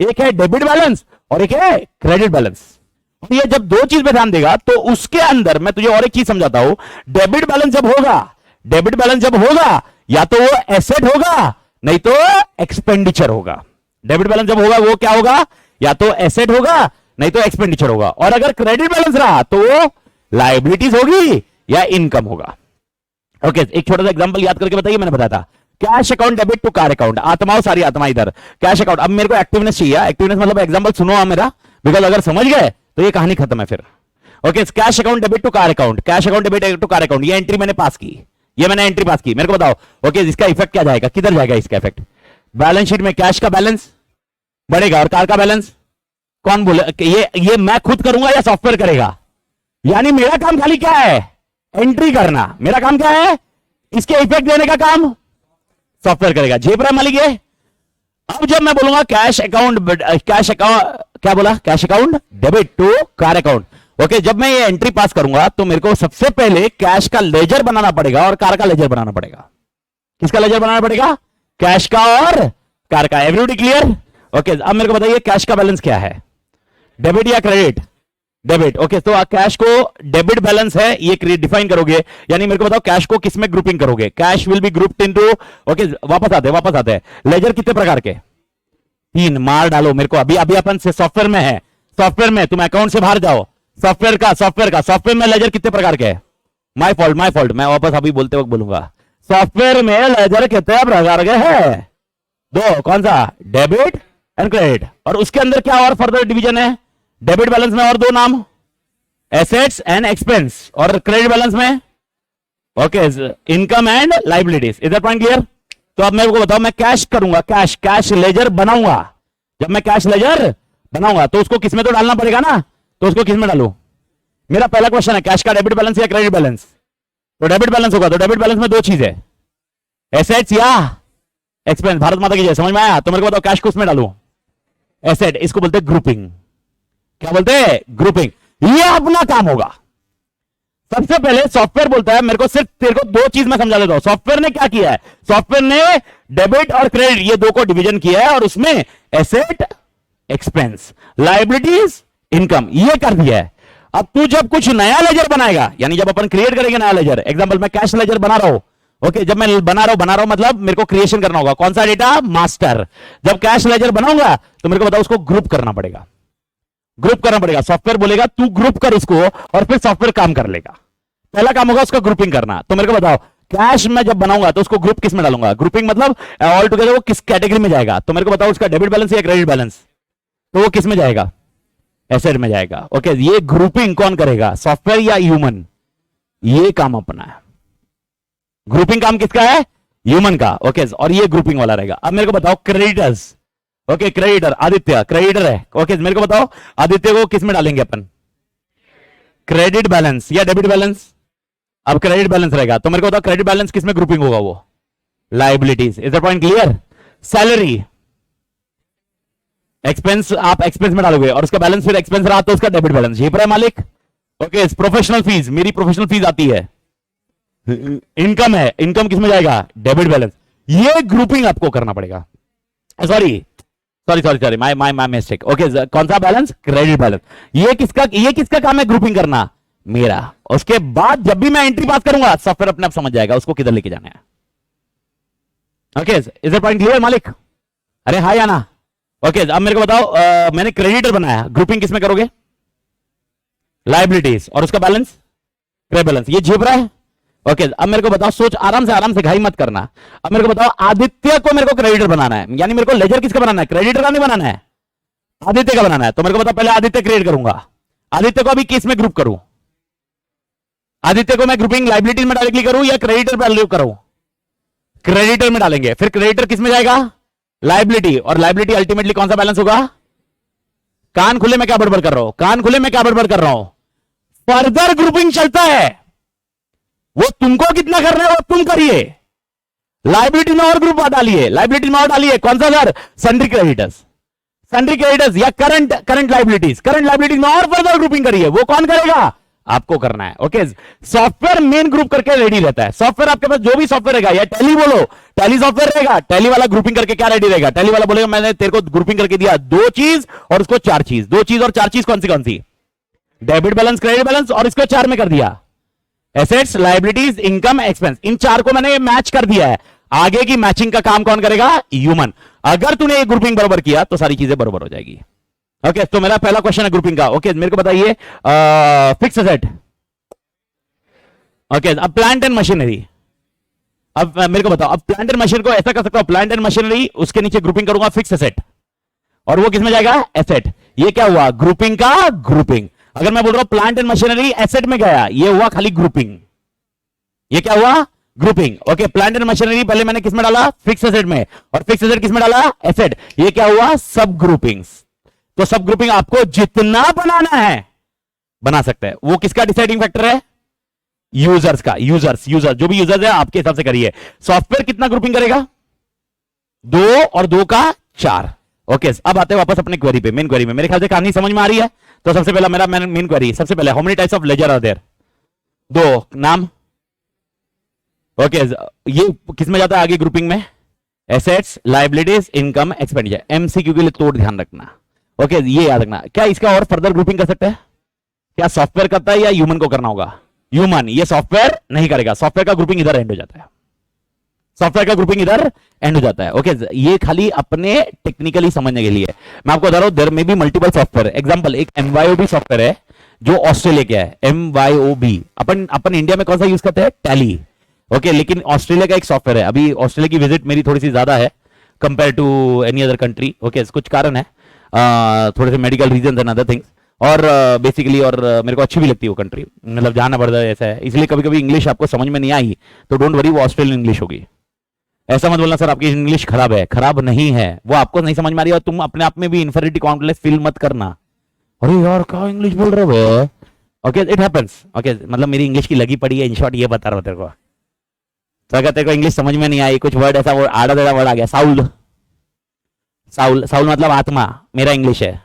एक है डेबिट बैलेंस और एक है क्रेडिट बैलेंस। ये जब दो चीज पे ध्यान देगा तो उसके अंदर मैं तुझे और एक चीज समझाता हूं, डेबिट बैलेंस जब होगा, डेबिट बैलेंस जब होगा या तो वो एसेट होगा नहीं तो एक्सपेंडिचर होगा। डेबिट बैलेंस जब होगा वो क्या होगा? या तो एसेट होगा नहीं तो एक्सपेंडिचर होगा। और अगर क्रेडिट बैलेंस रहा तो वो लायबिलिटीज होगी या इनकम होगा। ओके, एक छोटा सा एग्जांपल याद करके बताइए, मैंने बताया था cash account debit to car account. आत्माओं सारी आत्मा इधर, कैश अकाउंट। अब मेरे को एक्टिवनेस चाहिए, एक्टिवनेस मतलब एग्जांपल सुनो मेरा, बिकॉज अगर समझ गए तो ये कहानी खत्म है फिर। Okay, cash account debit to car account, cash account debit to car account, ये एंट्री मैंने पास की, ये मैंने एंट्री पास की। मेरे को बताओ ओके, इसका इफेक्ट क्या जाएगा, किधर जाएगा इसका इफेक्ट? बैलेंस शीट में कैश का बैलेंस बढ़ेगा और कार का बैलेंस कौन बोले? ये मैं खुद करूंगा या सॉफ्टवेयर करेगा? यानी मेरा काम खाली क्या है? एंट्री करना। मेरा काम क्या है? इसके इफेक्ट देने का काम सॉफ्टवेयर करेगा। जेब रहा मालिक ये। अब जब मैं बोलूंगा कैश अकाउंट, क्या बोला? Cash account debit to car account. Okay, जब मैं ये एंट्री पास करूंगा तो मेरे को सबसे पहले कैश का लेजर बनाना पड़ेगा और कार का लेजर बनाना पड़ेगा। किसका लेजर बनाना पड़ेगा? कैश का और कार का। Everybody clear? ओके, अब मेरे को बताइए कैश का बैलेंस क्या है, डेबिट या क्रेडिट? डेबिट। ओके, तो कैश को डेबिट बैलेंस है ये डिफाइन करोगे, यानी मेरे को बताओ कैश को किसमें ग्रुपिंग करोगे? Cash will be grouped into, okay, वापस आते हैं। लेजर कितने प्रकार के? तीन। मार डालो मेरे को, अभी अपन से सॉफ्टवेयर में है, सॉफ्टवेयर में तुम अकाउंट से बाहर जाओ, सॉफ्टवेयर में लेजर कितने प्रकार के? माय फॉल्ट, मैं वापस अभी बोलते वक्त बोलूंगा। सॉफ्टवेयर में लेजर कितने प्रकार के हैं? दो। कौन सा? Debit and credit. और उसके अंदर क्या और फर्दर डिवीजन है? डेबिट बैलेंस में और दो नाम, एसेट्स एंड एक्सपेंस। और क्रेडिट बैलेंस में ओके, इनकम एंड लायबिलिटीज। इधर पॉइंट क्लियर? तो अब मेरे को बताओ, मैं कैश करूंगा, कैश लेजर बनाऊंगा। जब मैं कैश लेजर बनाऊंगा तो उसको किसमें तो डालना पड़ेगा ना, तो उसको किसमें डालूं? मेरा पहला क्वेश्चन है कैश का डेबिट बैलेंस या क्रेडिट बैलेंस? तो डेबिट बैलेंस होगा। तो डेबिट बैलेंस में दो चीज है, एसेट्स या एक्सपेंस। भारत माता की जय। समझ में आया? तो मेरे को बताओ कैश को उसमें डालूं, एसेट। इसको बोलते हैं ग्रुपिंग। क्या बोलते हैं? ग्रुपिंग। ये अपना काम होगा। सबसे पहले सॉफ्टवेयर बोलता है मेरे को, सिर्फ तेरे को दो चीज मैं समझा देता हूं। सॉफ्टवेयर ने क्या किया है? सॉफ्टवेयर ने डेबिट और क्रेडिट ये दो को डिवीजन किया है और उसमें एसेट, एक्सपेंस, लायबिलिटीज, इनकम ये कर दिया है। अब तू जब कुछ नया लेजर बनाएगा, यानी जब अपन क्रिएट करेंगे नया लेजर, एग्जांपल मैं कैश लेजर बना रहा हूं, ओके, जब मैं बना रहा हूं मतलब मेरे को क्रिएशन करना होगा। कौन सा डेटा? मास्टर। जब कैश लेजर बनाऊंगा तो मेरे को बताओ उसको ग्रुप करना पड़ेगा, सॉफ्टवेयर बोलेगा तू ग्रुप कर इसको और फिर सॉफ्टवेयर काम कर लेगा। पहला काम होगा उसका ग्रुपिंग करना। तो मेरे को बताओ कैश में जब बनाऊंगा तो उसको ग्रुप किस में डालूंगा? ग्रुपिंग मतलब ऑल टुगेदर वो किस कैटेगरी में जाएगा? तो मेरे को बताओ उसका डेबिट बैलेंस या क्रेडिट बैलेंस? तो वो किस में जाएगा? एसेट में जाएगा। ओके, ये ग्रुपिंग कौन करेगा? सॉफ्टवेयर या ह्यूमन? ये काम अपना है। ग्रुपिंग काम किसका है? ह्यूमन का। ओके, और ये ग्रुपिंग वाला रहेगा। अब मेरे को बताओ creditors. Okay, creditor Aditya creditor है। ओके, मेरे को बताओ आदित्य को किस में डालेंगे अपन? क्रेडिट बैलेंस या डेबिट बैलेंस? अब क्रेडिट बैलेंस रहेगा। तो मेरे को बताओ क्रेडिट बैलेंस किस में ग्रुपिंग होगा? वो liabilities. Is the point clear? Salary, expense आप एक्सपेंस में डालोगे और उसका बैलेंस फिर एक्सपेंस रहा तो उसका डेबिट बैलेंस। ये पर है मालिक? ओके, प्रोफेशनल फीस, मेरी प्रोफेशनल फीस आती है, इनकम है, इनकम किस में जाएगा? Debit balance. ये ग्रुपिंग आपको करना पड़ेगा। Sorry, my mistake. ओके, कौन सा बैलेंस? Credit balance. ये किसका काम है ग्रुपिंग करना? मेरा। उसके बाद जब भी मैं एंट्री पास करूंगा सॉफ्टवेयर अपने आप समझ जाएगा उसको किधर लेके जाना है। Okay, is it point clear मालिक? अरे हाँ या ना? ओके अब मेरे को बताओ, मैंने क्रेडिटर बनाया, ग्रुपिंग किसमें करोगे? लाइबिलिटीज, और उसका बैलेंस क्रेडिट बैलेंस, ये झेप रहा है। ओके अब मेरे को बताओ, सोच आराम से घाई मत करना। अब मेरे को बताओ, आदित्य को मेरे को क्रेडिटर बनाना है, यानी मेरे को लेजर किसका बनाना है? क्रेडिटर का नहीं बनाना है, आदित्य का बनाना है। तो मेरे को बताओ, पहले आदित्य क्रिएट करूंगा। आदित्य को अभी किस में ग्रुप करूं? आदित्य को मैं ग्रुपिंग लाइबिलिटीज में डायरेक्टली करूं या क्रेडिटर वैल्यू करूं? क्रेडिटर में डालेंगे। फिर क्रेडिटर किस में जाएगा? लाइबिलिटी, और लाइबिलिटी अल्टीमेटली कौन सा बैलेंस होगा? कान खुले में क्या बड़बड़ कर रहा हूं? कान खुले में क्या बड़बड़ कर रहा हूं? फर्दर ग्रुपिंग चलता है, वो तुमको कितना करना है वो तुम करिए। लाइबिलिटी में और ग्रुप डालिए, लाइबिलिटी में और डालिए, कौन सा sir? Sundry creditors, sundry creditors या करंट लाइबिलिटीज में और फर्दर ग्रुपिंग करिए। वो कौन करेगा? आपको करना है। ओके सॉफ्टवेयर मेन ग्रुप करके रेडी रहता है। सॉफ्टवेयर आपके पास जो भी सॉफ्टवेयर रहेगा, या टैली बोलो, टैली सॉफ्टवेयर रहेगा, टैली वाला ग्रुपिंग करके क्या रेडी रहेगा? टैली वाला बोलेगा मैंने तेरे को ग्रुपिंग करके दिया 2 चीज और उसको 4 चीज, 2 चीज और 4 चीज कौन सी? डेबिट बैलेंस, क्रेडिट बैलेंस, और इसको 4 में कर दिया, एसेट्स, लाइबिलिटीज, इनकम, एक्सपेंस। इन 4 को मैंने मैच कर दिया है। आगे की मैचिंग का काम कौन करेगा? ह्यूमन। अगर तूने ये ग्रुपिंग बराबर किया तो सारी चीजें बराबर हो जाएगी। ओके तो मेरा पहला क्वेश्चन है ग्रुपिंग का। ओके मेरे को बताइए, फिक्स एसेट। ओके अब प्लांट एंड मशीनरी। अब मेरे को बताओ, अब प्लांट एंड मशीन को ऐसा कर सकता हूं, प्लांट एंड मशीनरी, उसके नीचे ग्रुपिंग करूंगा फिक्स एसेट, और वो किसमें जाएगा? एसेट। ये क्या हुआ? ग्रुपिंग का ग्रुपिंग। अगर मैं बोल रहा हूं प्लांट एंड मशीनरी एसेट में गया, ये हुआ खाली ग्रुपिंग। ये क्या हुआ? Grouping. Okay plant and machinery पहले मैंने किसमें डाला? फिक्स एसेट में, और फिक्स एसेट किसमें डाला? एसेट। ये क्या हुआ? सब ग्रुपिंग्स। तो सब ग्रुपिंग आपको जितना बनाना है बना सकते हैं। वो किसका डिसाइडिंग फैक्टर है? यूजर्स का। यूजर्स जो भी यूजर्स है आपके हिसाब से करिए। सॉफ्टवेयर कितना ग्रुपिंग करेगा? 2 और 2 का 4। ओके अब आते हैं वापस अपने क्वेरी पे, मेन क्वेरी में। मेरे ख्याल से कहानी समझ में आ रही है। तो सबसे पहला मेरा मेन क्वेरी, सबसे पहले how many types of ledger are there? 2 नाम। ओके ये किस में जाता है आगे ग्रुपिंग में? Assets, liabilities, income, expenditure. MCQ के लिए तोड़ ध्यान रखना। ओके ये याद रखना। क्या इसका और फर्दर ग्रुपिंग कर सकते हैं? क्या सॉफ्टवेयर करता है या ह्यूमन को करना होगा? ह्यूमन। ये सॉफ्टवेयर नहीं करेगा, सॉफ्टवेयर का ग्रुपिंग इधर एंड हो जाता है, सॉफ्टवेयर का ग्रुपिंग इधर एंड हो जाता है। ओके ये खाली अपने टेक्निकली समझने के लिए मैं आपको बता रहा हूं, देयर में भी मल्टीपल सॉफ्टवेयर। एग्जांपल एक MYOB सॉफ्टवेयर है जो ऑस्ट्रेलिया का है, MYOB। अपन इंडिया में कौन सा यूज करते हैं? टैली। ओके लेकिन ऑस्ट्रेलिया का एक सॉफ्टवेयर है। अभी ऑस्ट्रेलिया की विजिट मेरी थोड़ी सी ज्यादा है compare to any other country. Okay कुछ कारण है, थोड़े से medical reason and other things, और बेसिकली और मेरे को अच्छी भी लगती है वो कंट्री, मतलब जाना पड़ता है ऐसा है। इसलिए कभी कभी इंग्लिश आपको समझ में नहीं आई तो डोंट वरी, वो ऑस्ट्रेलियन इंग्लिश होगी। ऐसा मत बोलना सर आपकी इंग्लिश खराब है, खराब नहीं है, वो आपको नहीं समझ में आ रही है और तुम अपने आप में भी इन्फीरियरिटी कॉम्प्लेक्स फील मत करना। अरे यार क्या इंग्लिश बोल रहे हो? Okay it happens. ओके मतलब मेरी इंग्लिश की लगी पड़ी है, इन शॉर्ट ये बता रहा हूं तेरे को। तो अगर तेरे को इंग्लिश समझ में नहीं आई, कुछ वर्ड ऐसा आड़ा टेढ़ा वर्ड आ गया, साउल, साउल साउल मतलब आत्मा, मेरा इंग्लिश है,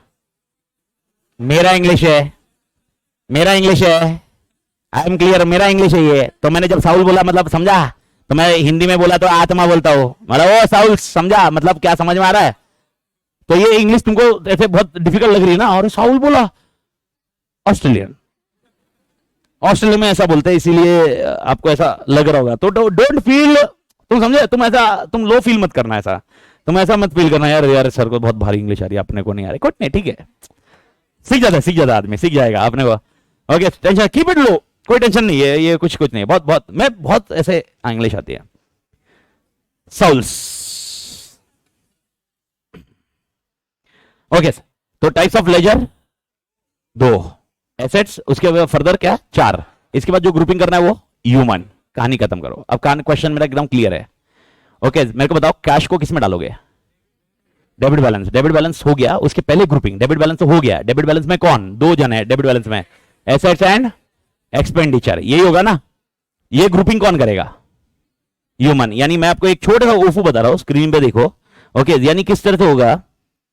मेरा इंग्लिश है, मेरा इंग्लिश है, आई एम क्लियर, मेरा इंग्लिश है ये। तो मैंने जब साउल बोला मतलब समझा, तो मैं हिंदी में बोला तो आत्मा बोलता हूं, मतलब ओ साउल, समझा मतलब क्या समझ में आ रहा है? तो ये इंग्लिश तुमको ऐसे बहुत डिफिकल्ट लग रही है ना, और साउल बोला ऑस्ट्रेलियन, ऑस्ट्रेलिया में ऐसा बोलते हैं इसीलिए आपको ऐसा लग रहा होगा। तो डोंट फील, तुम समझे, तुम लो फील मत करना, ऐसा तुम ऐसा मत फील करना यार यार सर को बहुत भारी इंग्लिश आ रही है, अपने को नहीं आ रही, कुछ नहीं, ठीक है, सीख जाता आदमी, सीख जाएगा अपने को। ओके टेंशन कीप इट लो, कोई टेंशन नहीं है, ये कुछ नहीं, बहुत मैं बहुत ऐसे इंग्लिश आती है। साउल्स। ओके तो टाइप्स ऑफ लेजर 2, एसेट्स, उसके बाद फर्दर क्या 4, इसके बाद जो ग्रुपिंग करना है वो ह्यूमन। कहानी खत्म करो। अब क्वेश्चन मेरा एकदम क्लियर है। ओके मेरे को बताओ कैश को किस में डालोगे? Debit balance. डेबिट बैलेंस हो गया, उसके पहले ग्रुपिंग, डेबिट बैलेंस तो हो गया। डेबिट बैलेंस में कौन? 2 जन है डेबिट बैलेंस में, एसेट्स एंड एक्सपेंडिचर, यही होगा ना। ये ग्रुपिंग कौन करेगा? ह्यूमन। यानी मैं आपको एक छोटा सा ओफू बता रहा हूं, स्क्रीन पे देखो। ओके यानी किस तरह से होगा?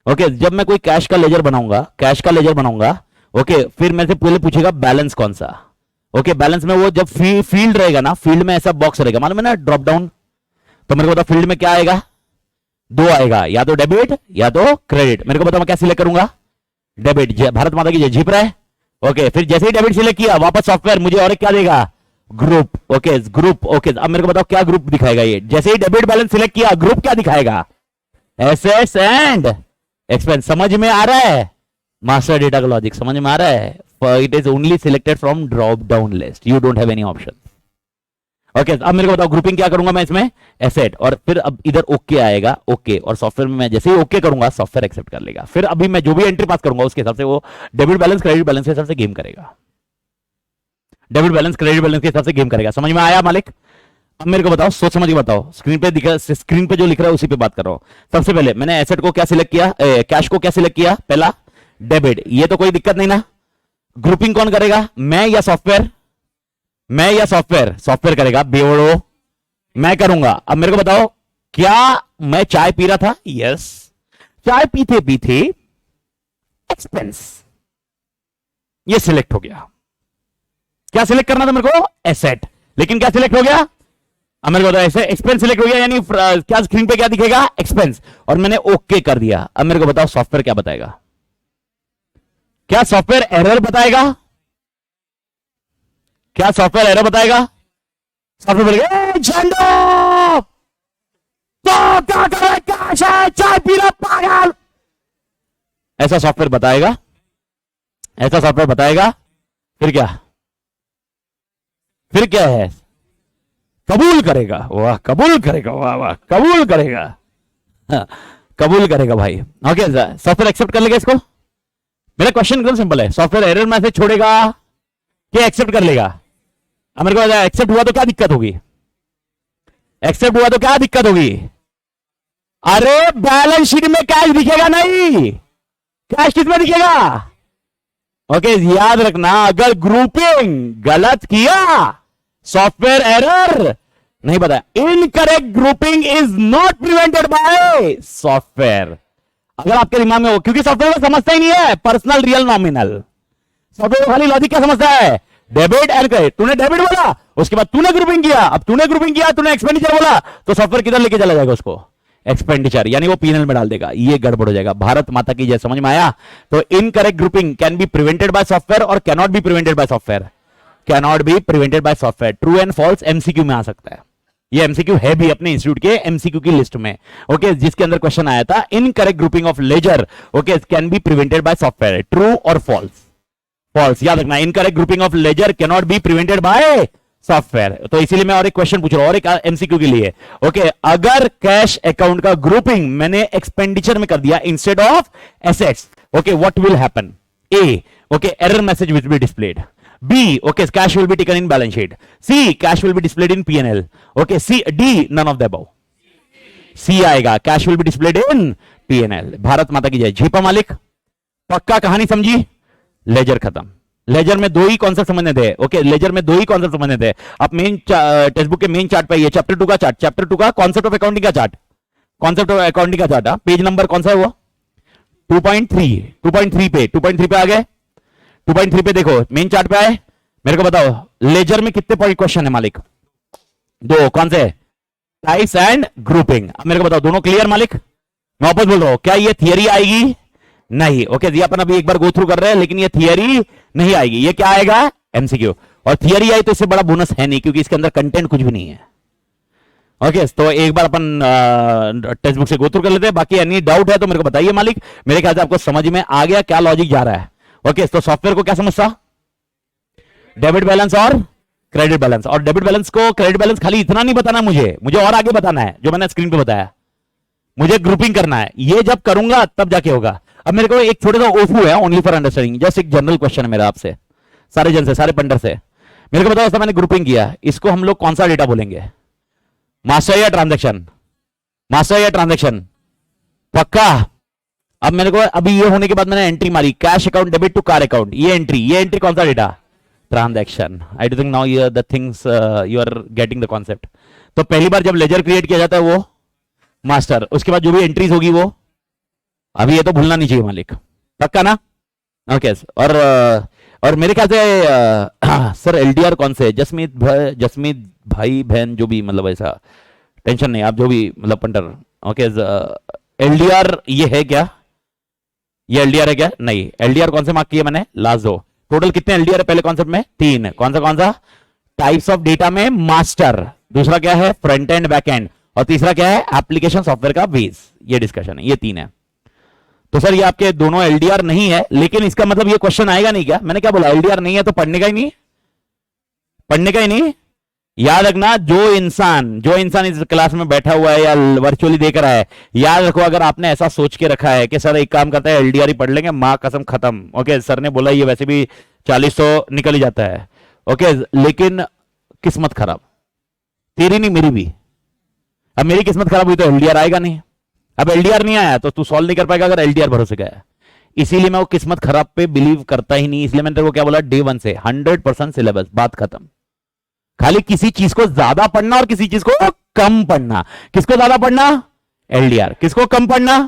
ओके जब मैं कोई कैश का लेजर बनाऊंगा, कैश का लेजर बनाऊंगा, ओके फिर मेरे से पहले पूछेगा बैलेंस कौन सा। ओके बैलेंस में वो जब फील्ड रहेगा ना, फील्ड में ऐसा बॉक्स रहेगा, मालूम है ना, ड्रॉप डाउन। तो मेरे को बताओ फील्ड में क्या आएगा? 2 आएगा, या तो डेबिट या तो क्रेडिट। मेरे को बताओ मैं क्या सिलेक्ट करूंगा? डेबिट। भारत माता की जय, झिप रहा है। ओके फिर जैसे ही डेबिट सिलेक्ट किया, वापस सॉफ्टवेयर मुझे और क्या देगा? ग्रुप। Okay group. ओके अब मेरे को बताओ क्या ग्रुप दिखाएगा ये? जैसे ही डेबिट बैलेंस सिलेक्ट किया, ग्रुप क्या दिखाएगा? एसेट्स एंड एक्सपेंस समझ में आ रहा है? मास्टर डेटा का लॉजिक समझ में आ रहा है? It is only selected from drop down list, you don't have any option. Okay, अब मेरे को बताओ ग्रुपिंग क्या करूंगा मैं इसमें? एसेट, और फिर अब इधर ओके आएगा, ओके, और सॉफ्टवेयर में मैं जैसे ही ओके करूंगा सॉफ्टवेयर एक्सेप्ट कर लेगा। फिर अभी मैं जो भी एंट्री पास करूंगा उसके हिसाब से वो डेबिट बैलेंस क्रेडिट बैलेंस के हिसाब से गेम करेगा, डेबिट बैलेंस क्रेडिट बैलेंस के हिसाब से गेम करेगा। समझ में आया मालिक? अब मेरे को बताओ, सोच समझ के बताओ, स्क्रीन पे जो लिख रहा है उसी पे बात कर रहा हूं। सबसे पहले मैंने एसेट को क्या सिलेक्ट किया, कैश को क्या सिलेक्ट किया? पहला डेबिट, ये तो कोई दिक्कत नहीं ना। ग्रुपिंग कौन करेगा, मैं या सॉफ्टवेयर? मैं या सॉफ्टवेयर? सॉफ्टवेयर करेगा, बेवड़ो मैं करूंगा। अब मेरे को बताओ, क्या मैं चाय पी रहा था? यस, चाय पीते पीते एक्सपेंस, ये सिलेक्ट हो गया। क्या सिलेक्ट करना था मेरे को? एसेट, लेकिन क्या सिलेक्ट हो गया? अब मेरे को बताओ, ऐसे एक्सपेंस सिलेक्ट हो गया, यानी क्या स्क्रीन पे क्या दिखेगा? एक्सपेंस, और मैंने ओके कर दिया। अब मेरे को बताओ सॉफ्टवेयर क्या बताएगा? क्या सॉफ्टवेयर एरर बताएगा? क्या सॉफ्टवेयर एरर बताएगा? सॉफ्टवेयर बोलेगा झंडो तो क्या कर रहा है, कैश है, चाय पी रहा पागल, ऐसा सॉफ्टवेयर बताएगा, ऐसा सॉफ्टवेयर बताएगा। फिर क्या? फिर क्या है? कबूल करेगा, वाह कबूल करेगा, वाह वाह कबूल करेगा, हाँ, कबूल करेगा भाई। ओके, सॉफ्टवेयर एक्सेप्ट कर लेगा इसको। मेरा क्वेश्चन एकदम सिंपल है, सॉफ्टवेयर एरर मैसेज छोड़ेगा कि एक्सेप्ट कर लेगा? अब मेरे को एक्सेप्ट हुआ तो क्या दिक्कत होगी? एक्सेप्ट हुआ तो क्या दिक्कत होगी? अरे बैलेंस शीट में कैश दिखेगा नहीं, कैश किस में दिखेगा? ओके, याद रखना, अगर ग्रुपिंग गलत किया सॉफ्टवेयर एरर नहीं बताया। Incorrect grouping is not prevented by software. अगर आपके दिमाग में हो, क्योंकि सॉफ्टवेयर समझता ही नहीं है पर्सनल रियल नॉमिनल, सॉफ्टवेयर खाली लॉजिक क्या समझता है? Debit and credit. तूने डेबिट बोला, उसके बाद तूने ग्रुपिंग किया, अब तूने ग्रुपिंग किया, तूने एक्सपेंडिचर बोला, तो सॉफ्टवेयर किधर लेके चला जाएगा उसको? एक्सपेंडिचर, यानी वो पीएनएल में डाल देगा, ये गड़बड़ हो जाएगा। भारत माता की जय। समझ में आया? तो incorrect grouping can be prevented by software और can not be prevented by software, can not be prevented by software. True and false MCQ में आ सकता है, ये एमसीक्यू है भी अपने इंस्टीट्यूट के एमसीक्यू की लिस्ट में। ओके, जिसके अंदर क्वेश्चन आया था incorrect grouping of ledger, okay, can be prevented by software. True और फॉल्स? फॉल्स, याद रखना, incorrect grouping of ledger can not be prevented by software. तो इसीलिए मैं और एक क्वेश्चन पूछ रहा हूं, और एक एमसीक्यू के लिए। ओके, अगर कैश अकाउंट का ग्रुपिंग मैंने एक्सपेंडिचर में कर दिया instead of assets, okay, what will happen? A, okay, error message will be displayed. B, okay, cash will be taken in balance sheet. C, cash will be displayed in P&L. Okay, C, D, none of the above. C आएगा, cash will be displayed in P&L. Bharat माता की जय। झीपा मालिक, पक्का कहानी समझी? Laser खत्म। Laser में दो ही कॉन्सेप्ट समझने थे। ओके, लेजर में दो ही कॉन्सेप्ट समझने थे। आप मेन टेक्स्ट बुक के मेन चार्ट पे, ये चैप्टर 2 का चार्ट, चैप्टर 2 का कॉन्सेप्ट ऑफ अकाउंटिंग का चार्ट, कॉन्सेप्ट ऑफ अकाउंटिंग का चार्ट। पेज नंबर कौन सा है वो? 2.3 पे, 2.3 पे आ गए। 2.3 पे देखो, मेन चार्ट पे आए। मेरे को बताओ लेजर में कितने पॉइंट क्वेश्चन है मालिक? दो। कौन से? Types and grouping. अब मेरे को बताओ, दोनों क्लियर मालिक? मैं वापस बोल रहा हूं, क्या ये थियरी आएगी? नहीं। ओके जी, अपन अभी एक बार गो थ्रू कर रहे हैं, लेकिन ये थियरी नहीं आएगी, ये क्या आएगा? एमसीक्यू। और थियरी आई तो इससे बड़ा बोनस है नहीं, क्योंकि इसके अंदर कंटेंट कुछ भी नहीं है। ओके, तो एक बार अपन टेक्स्ट बुक से गो थ्रू कर लेते हैं। बाकी एनी डाउट है तो मेरे को बताइए मालिक। मेरे ख्याल से आपको समझ में आ गया क्या लॉजिक जा रहा है। ओके, तो सॉफ्टवेयर को क्या समझता? डेबिट बैलेंस और क्रेडिट बैलेंस। और डेबिट बैलेंस को क्रेडिट बैलेंस खाली इतना नहीं बताना, मुझे और आगे बताना है, जो मैंने स्क्रीन पे बताया। मुझे ग्रुपिंग करना है, ये जब करूंगा तब जाके होगा। अब मेरे को एक छोटा सा ओफू है, ओनली फॉर अंडरस्टैंडिंग, जस्ट एक जनरल क्वेश्चन है मेरा आपसे, सारे जन से, सारे पंडर से। मेरे को बताओ, ऐसा मैंने ग्रुपिंग किया, इसको हम लोग कौन सा डेटा बोलेंगे? मास्टर या ट्रांजैक्शन? मास्टर या ट्रांजैक्शन? पक्का? अब मेरे को अभी ये होने के बाद मैंने एंट्री मारी, cash account debit to car account, ये एंट्री कौन सा data? Transaction. I don't think now you the things you are getting the concept. तो पहली बार जब लेजर क्रिएट किया जाता है वो मास्टर, उसके बाद जो भी एंट्रीज होगी वो, अभी ये तो भूलना नहीं चाहिए मालिक, पक्का ना? ओके, और मेरे ख्याल से सर एलडीआर कौन से? जसमीत भाई बहन जो भी, मतलब ऐसा टेंशन नहीं, आप जो भी मतलब पंटर। ओके, एलडीआर ये है क्या? ये एलडीआर है क्या? नहीं। एलडीआर कौन से मार्क किए मैंने? लास्ट दो। टोटल कितने एलडीआर है पहले कॉन्सेप्ट में? 3। कौन सा? टाइप्स ऑफ डेटा में मास्टर, दूसरा क्या है? फ्रंट एंड बैक एंड, और तीसरा क्या है? एप्लीकेशन सॉफ्टवेयर का बेस। ये डिस्कशन है, ये 3 है। तो सर ये आपके दोनों एलडीआर नहीं है, लेकिन इसका मतलब ये क्वेश्चन आएगा नहीं क्या? मैंने क्या बोला, एलडीआर नहीं है तो पढ़ने का ही नहीं, पढ़ने का ही नहीं। याद रखना, जो इंसान इस क्लास में बैठा हुआ है या वर्चुअली देख रहा है, याद रखो अगर आपने ऐसा सोच के रखा है कि सर एक काम करता है एलडीआर ही पढ़ लेंगे, मां कसम खत्म। ओके, सर ने बोला ये वैसे भी 40 तो निकल ही जाता है। ओके, लेकिन किस्मत खराब, तेरी नहीं मेरी भी। अब मेरी किस्मत खराब हुई तो एलडीआर आएगा नहीं। अब एलडीआर नहीं आया तो तू सॉल्व नहीं कर पाएगा अगर एलडीआर भरोसे गया। इसीलिए मैं वो किस्मत खराब पे बिलीव करता ही नहीं। इसलिए मैंने तेरे को क्या बोला, डे 1 से 100% सिलेबस, बात खत्म। खाली किसी चीज को ज्यादा पढ़ना और किसी चीज को कम पढ़ना। किसको ज्यादा पढ़ना? एलडीआर। किसको कम पढ़ना?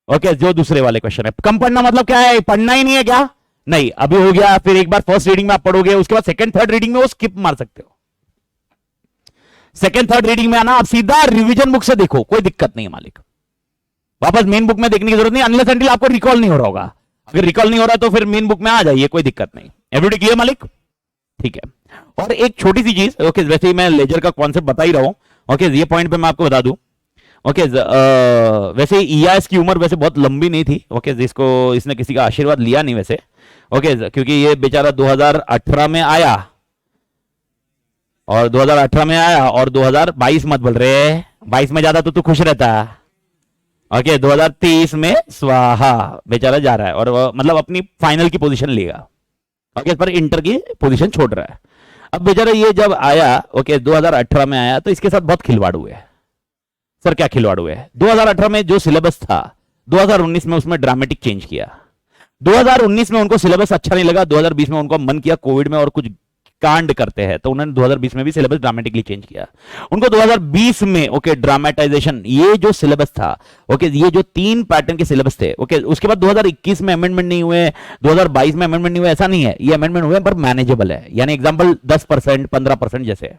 ओके, जो दूसरे वाले क्वेश्चन है। कम पढ़ना मतलब क्या है, पढ़ना ही नहीं है क्या? नहीं, अभी हो गया, फिर एक बार फर्स्ट रीडिंग में आप पढ़ोगे, उसके बाद सेकंड थर्ड रीडिंग में वो स्किप मार सकते हो। सेकंड थर्ड रीडिंग में आना, आप सीधा रिवीजन बुक से देखो, कोई दिक्कत नहीं है मालिक। वापस मेन बुक में देखने की जरूरत नहीं, अनलेस अनटिल आपको रिकॉल नहीं हो रहा होगा। अगर रिकॉल नहीं हो रहा तो फिर मेन बुक में आ जाइए, कोई दिक्कत नहीं। एवरीबॉडी क्लियर मालिक? ठीक है। और एक छोटी सी चीज, ओके, वैसे ही मैं लेजर का कॉन्सेप्ट बता ही रहा हूं। ओके, ये पॉइंट पे मैं आपको बता दूं। ओके, वैसे ईआईएस की उम्र वैसे बहुत लंबी नहीं थी। ओके, जिसको इसने किसी का आशीर्वाद लिया नहीं वैसे। ओके, क्योंकि ये बेचारा 2018 में आया और 2018 में आया और 2022 मत बोल रहे, 22 में ज्यादा तो तू खुश रहता। ओके, 2023 में स्वाहा बेचारा जा रहा है और मतलब अपनी फाइनल की पोजीशन लेगा। ओके, पर इंटर की पोजीशन छोड़ रहा है। अब बेचारा ये जब आया, ओके, 2018 में आया तो इसके साथ बहुत खिलवाड़ हुए। सर क्या खिलवाड़ हुए? 2018 में जो सिलेबस था 2019 में उसमें ड्रामेटिक चेंज किया। 2019 में उनको सिलेबस अच्छा नहीं लगा, 2020 में उनको मन किया कोविड में और कुछ कांड करते हैं, तो उन्होंने 2020 में भी सिलेबस ड्रामेटिकली चेंज किया। उनको 2020 में ओके ड्रामेटाइजेशन, ये जो सिलेबस था, ओके, ये जो 3 पैटर्न के सिलेबस थे, ओके, उसके बाद 2021 में अमेंडमेंट नहीं हुए, 2022 में अमेंडमेंट नहीं हुए, ऐसा नहीं है। ये अमेंडमेंट हुए पर मैनेजेबल है, यानी एग्जांपल 10%, 15% जैसे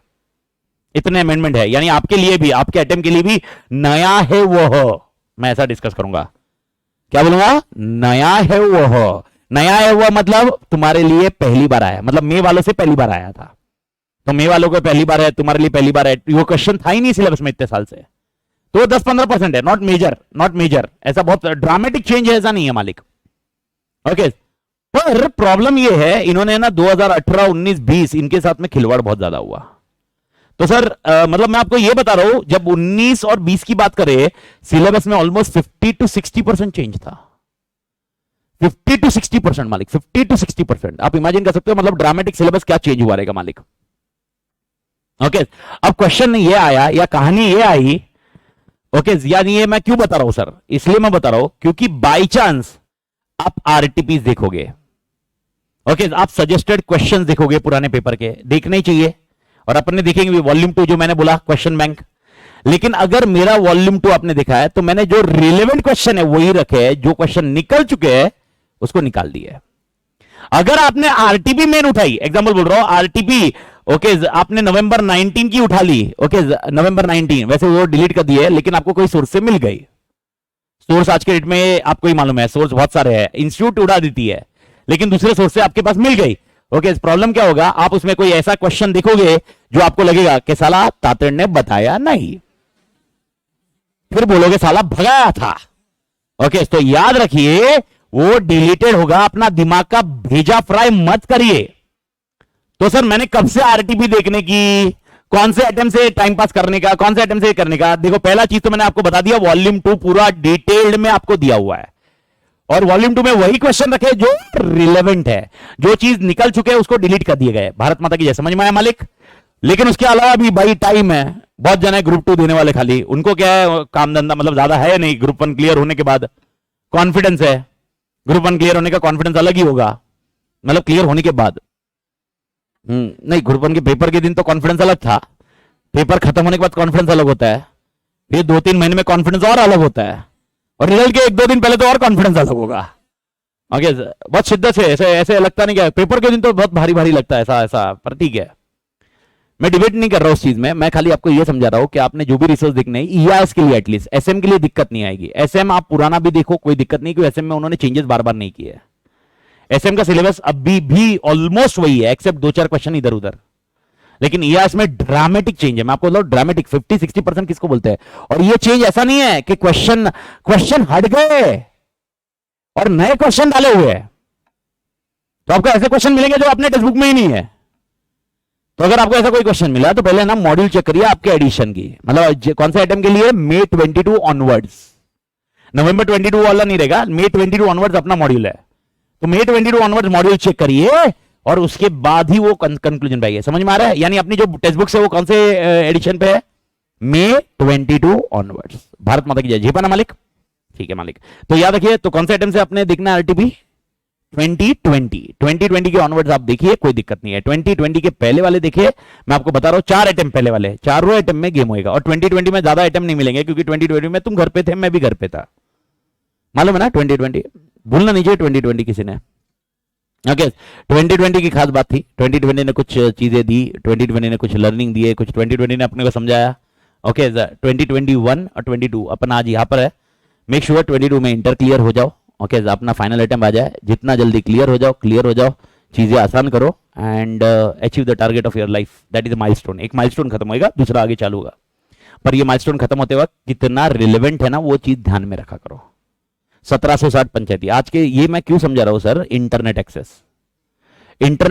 इतने अमेंडमेंट है, यानी आपके लिए भी, आपके अटेम्प्ट के लिए भी नया है वो। मैं ऐसा डिस्कस करूंगा, क्या बोलूंगा? नया है वो। नया है वो मतलब तुम्हारे लिए पहली बार आया, मतलब मे वालों से पहली बार आया था, तो मे वालों को पहली बार है, तुम्हारे लिए पहली बार है। वो क्वेश्चन था ही नहीं सिलेबस में इतने साल से, तो 10-15% है, नॉट मेजर, नॉट मेजर। ऐसा बहुत ड्रामेटिक चेंज है, ऐसा नहीं है मालिक। ओके, पर प्रॉब्लम ये है, इन्होंने ना 2018, 19, 20 इनके साथ में खिलवाड़ बहुत ज्यादा हुआ। तो सर मतलब मैं आपको ये बता रहा हूं, जब 19 और 20 की बात करें, सिलेबस में ऑलमोस्ट 50-60% चेंज था। 50-60% मालिक, 50-60%। आप इमेजिन कर सकते हो, मतलब ड्रामेटिक सिलेबस क्या चेंज हुआ रहेगा मालिक। ओके, अब क्वेश्चन ये आया या कहानी ये आई, ओके, यानी ये मैं क्यों बता रहा हूं सर? इसलिए मैं बता रहा हूं क्योंकि बाई चांस आप आरटीपी देखोगे, ओके, आप सजेस्टेड क्वेश्चन देखोगे पुराने पेपर के, देखने ही चाहिए, और अपने देखेंगे वॉल्यूम 2 जो मैंने बोला क्वेश्चन बैंक। लेकिन अगर मेरा वॉल्यूम 2 आपने देखा है तो मैंने जो रिलेवेंट क्वेश्चन है वही रखे हैं, जो क्वेश्चन निकल चुके हैं उसको निकाल दिए। अगर आपने आरटीपी मेन उठाई, एग्जांपल बोल रहा हूं आरटीपी, ओके, आपने नवंबर 19 की उठा ली, ओके, नवंबर 19, वैसे वो डिलीट कर दिए, लेकिन आपको कोई सोर्स से मिल गई। सोर्स आज के डेट में आपको ही मालूम है, सोर्स बहुत सारे हैं, इंस्टीट्यूट उड़ा देती है, लेकिन दूसरे सोर्स से आपके पास मिल गई। ओके, प्रॉब्लम क्या होगा, आप उसमें कोई ऐसा क्वेश्चन देखोगे जो आपको लगेगा कि साला तातड़ ने बताया नहीं, फिर बोलोगे साला भगाया था। ओके, तो याद रखिए वो डिलीटेड होगा, अपना दिमाग का भेजा फ्राई मत करिए। तो सर मैंने कब से आरटीपी देखने की, कौन से अटेम्प्ट से टाइम पास करने का, कौन से अटेम्प्ट से करने का? देखो, पहला चीज तो मैंने आपको बता दिया, वॉल्यूम 2 पूरा डिटेल्ड में आपको दिया हुआ है, और वॉल्यूम 2 में वही क्वेश्चन रखे जो रिलेवेंट है, जो चीज निकल चुके हैं उसको डिलीट कर दिए गए। भारत माता की जय, समझ में आया मालिक? लेकिन उसके अलावा भी भाई टाइम है, बहुत जन है ग्रुप 2 देने वाले, खाली उनको क्या है, काम धंधा मतलब ज्यादा है नहीं, ग्रुप 1 क्लियर होने के बाद कॉन्फिडेंस है, ग्रुप 1 क्लियर होने का कॉन्फिडेंस अलग ही होगा, मतलब क्लियर होने के बाद। नहीं, ग्रुप 1 के पेपर के दिन तो कॉन्फिडेंस अलग था, पेपर खत्म होने के बाद कॉन्फिडेंस अलग होता है, फिर 2-3 महीने में कॉन्फिडेंस और अलग होता है, और रिजल्ट के 1-2 दिन पहले तो और कॉन्फिडेंस अलग होगा। ओके, बहुत शिद्दत से, ऐसे ऐसे लगता नहीं, क्या पेपर के दिन तो बहुत भारी भारी लगता है, ऐसा ऐसा, पर ठीक है, मैं डिबेट नहीं कर रहा हूं उस चीज में, मैं खाली आपको ये समझा रहा हूं कि आपने जो भी रिसर्च देखने ईआईएस के लिए, एटलीस्ट एसएम के लिए दिक्कत नहीं आएगी। एसएम आप पुराना भी देखो, कोई दिक्कत नहीं, क्योंकि एसएम में उन्होंने चेंजेस बार बार नहीं किए। एसएम का सिलेबस अभी भी ऑलमोस्ट वही है, एक्सेप्ट 2-4 क्वेश्चन इधर उधर, लेकिन ईआईएस में ड्रामेटिक चेंज है। मैं आपको बोल रहा हूं ड्रामेटिक, 50-60% किसको बोलते हैं। और ये चेंज ऐसा नहीं है कि क्वेश्चन हट गए, और नए क्वेश्चन डाले हुए हैं, तो आपको ऐसे क्वेश्चन मिलेंगे जो अपने टेक्स्ट बुक में ही नहीं है। तो अगर आपको ऐसा कोई क्वेश्चन मिला तो पहले ना मॉड्यूल चेक करिए आपके एडिशन की, मतलब कौन से आइटम के लिए, May 22 ऑनवर्ड्स, November 22 वाला नहीं रहेगा, May 22 ऑनवर्ड्स अपना मॉड्यूल है। तो May 22 ऑनवर्ड्स मॉड्यूल चेक करिए और उसके बाद ही वो कंक्लूजन पे आइए। समझ में आ रहा है? यानी अपनी जो टेक्स्ट बुक है वो कौन से एडिशन पे है, May 22 ऑनवर्ड्स। भारत माता की जय। जीपा ना मालिक? ठीक है मालिक। तो याद रखिए, तो कौन से आइटम से आपने देखना है आरटीपी 2020 के ऑनवर्ड्स आप देखिए, कोई दिक्कत नहीं है। 2020 के पहले वाले देखिए, मैं आपको बता रहा हूं 4 आइटम पहले वाले, चारों आइटम में गेम होएगा। और 2020 में ज्यादा आइटम नहीं मिलेंगे क्योंकि 2020 में तुम घर पे थे, मैं भी घर पे था, मालूम है ना। 2020 भूलना नहीं चाहिए 2020 किसी ने। ओके 2020 की खास बात थी, 2020 ने कुछ चीजें दी, 2020 ने कुछ लर्निंग दिए, कुछ 2020 ने अपने को समझाया। ओके 2021 और 22 अपन आज यहाँ पर है। मेक श्योर 22 में इंटर क्लियर हो जाओ। ओके अपना फाइनल आइटम आ जाए, जितना जल्दी क्लियर हो जाओ, चीजें आसान करो and achieve the target of your life. That is a milestone. एक माइलस्टोन खत्म होएगा, दूसरा आगे चालू होगा, पर ये माइलस्टोन खत्म होते वक्त कितना रिलेवेंट है ना वो चीज ध्यान में रखा करो। 1760 पंचायती आज के, ये मैं क्यों समझा रहा हूं sir, internet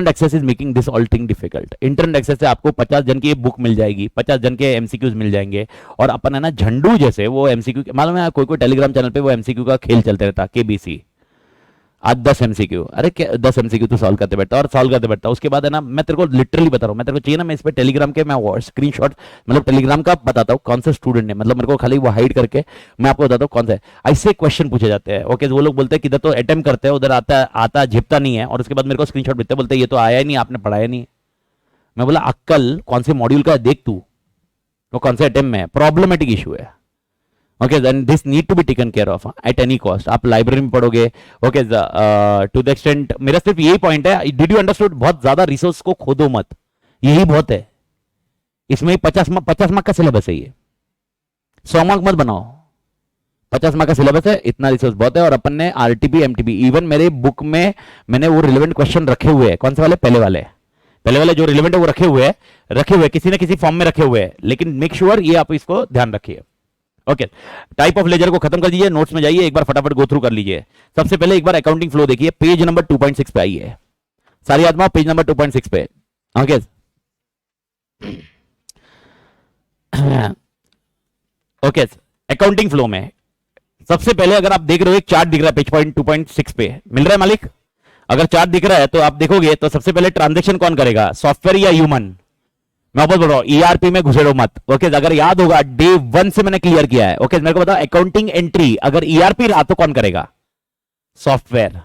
access is making this all thing difficult. Internet access से आपको 50 जन की बुक मिल जाएगी, 50 जन के एमसीक्यूज मिल जाएंगे, और अपन है ना झंडू जैसे वो एमसीक्यू, मालूम है कोई टेलीग्राम चैनल पे वो एमसीक्यू का खेल चलते रहता, केबीसी। आज 10 एमसीक्यू, अरे 10 एमसीक्यू तो सॉल्व करते बैठता, उसके बाद है ना, मैं तेरे को लिटरली बता रहा हूं, मैं तेरे को चाहिए ना, मैं इस पे टेलीग्राम के मैं स्क्रीनशॉट, मतलब टेलीग्राम का बताता हूं कौन से स्टूडेंट ने, मतलब मेरे को खाली वो हाइड करके मैं आपको बताता हूं कौन सा है। ऐसे क्वेश्चन पूछे जाते हैं। ओके वो लोग बोलते हैं कि इधर तो अटेम्प्ट करते हैं, उधर आता झिपता नहीं है, और उसके बाद मेरे को स्क्रीनशॉट भेजते, बोलते ये तो आया ही नहीं, आपने पढ़ाया नहीं। मैं बोला अक्कल कौन से मॉड्यूल का देख तू, वो कौन से अटेम्प्ट में है, प्रॉब्लमेटिक इशू है। Okay then this need to be taken care of at any cost. आप लाइब्रेरी में पढ़ोगे, ओके टू द एक्सटेंट, मेरा सिर्फ यही पॉइंट है, डिड यू अंडरस्टूड, बहुत ज्यादा रिसोर्स को खोदो मत, यही बहुत है। इसमें 50 मार्क का सिलेबस है, ये 100 मार्क मत बनाओ, 50 मार्क का सिलेबस है, इतना रिसोर्स बहुत है। और अपन ने आरटीपी एमटीपी, इवन मेरे बुक में मैंने वो रिलेवेंट क्वेश्चन रखे हुए हैं। कौन से वाले? पहले वाले जो रिलेवेंट है वो रखे हुए किसी न किसी फॉर्म में रखे हुए हैं, लेकिन मेक श्योर ये आप इसको ध्यान रखिए। ओके टाइप ऑफ लेजर को खत्म कर दीजिए, नोट्स में जाइए, एक बार फटाफट गो थ्रू कर लीजिए। सबसे पहले एक बार अकाउंटिंग फ्लो देखिए, पेज नंबर 2.6 पे आइए सारी आत्मा, पेज नंबर 2.6 पे। ओके ओके अकाउंटिंग फ्लो में सबसे पहले अगर आप देख रहे हो एक चार्ट दिख रहा है पेज पॉइंट 2.6 पे, मिल रहा है मालिक? अगर चार्ट दिख रहा है तो आप देखोगे तो सबसे पहले ट्रांजेक्शन कौन करेगा, सॉफ्टवेयर या ह्यूमन? मैं बोल रहा हूं ईआरपी में घुसेड़ो मत। ओके अगर याद होगा डे 1 से मैंने क्लियर किया है। ओके मेरे को बताओ अकाउंटिंग एंट्री अगर ईआरपी रहा तो कौन करेगा, सॉफ्टवेयर।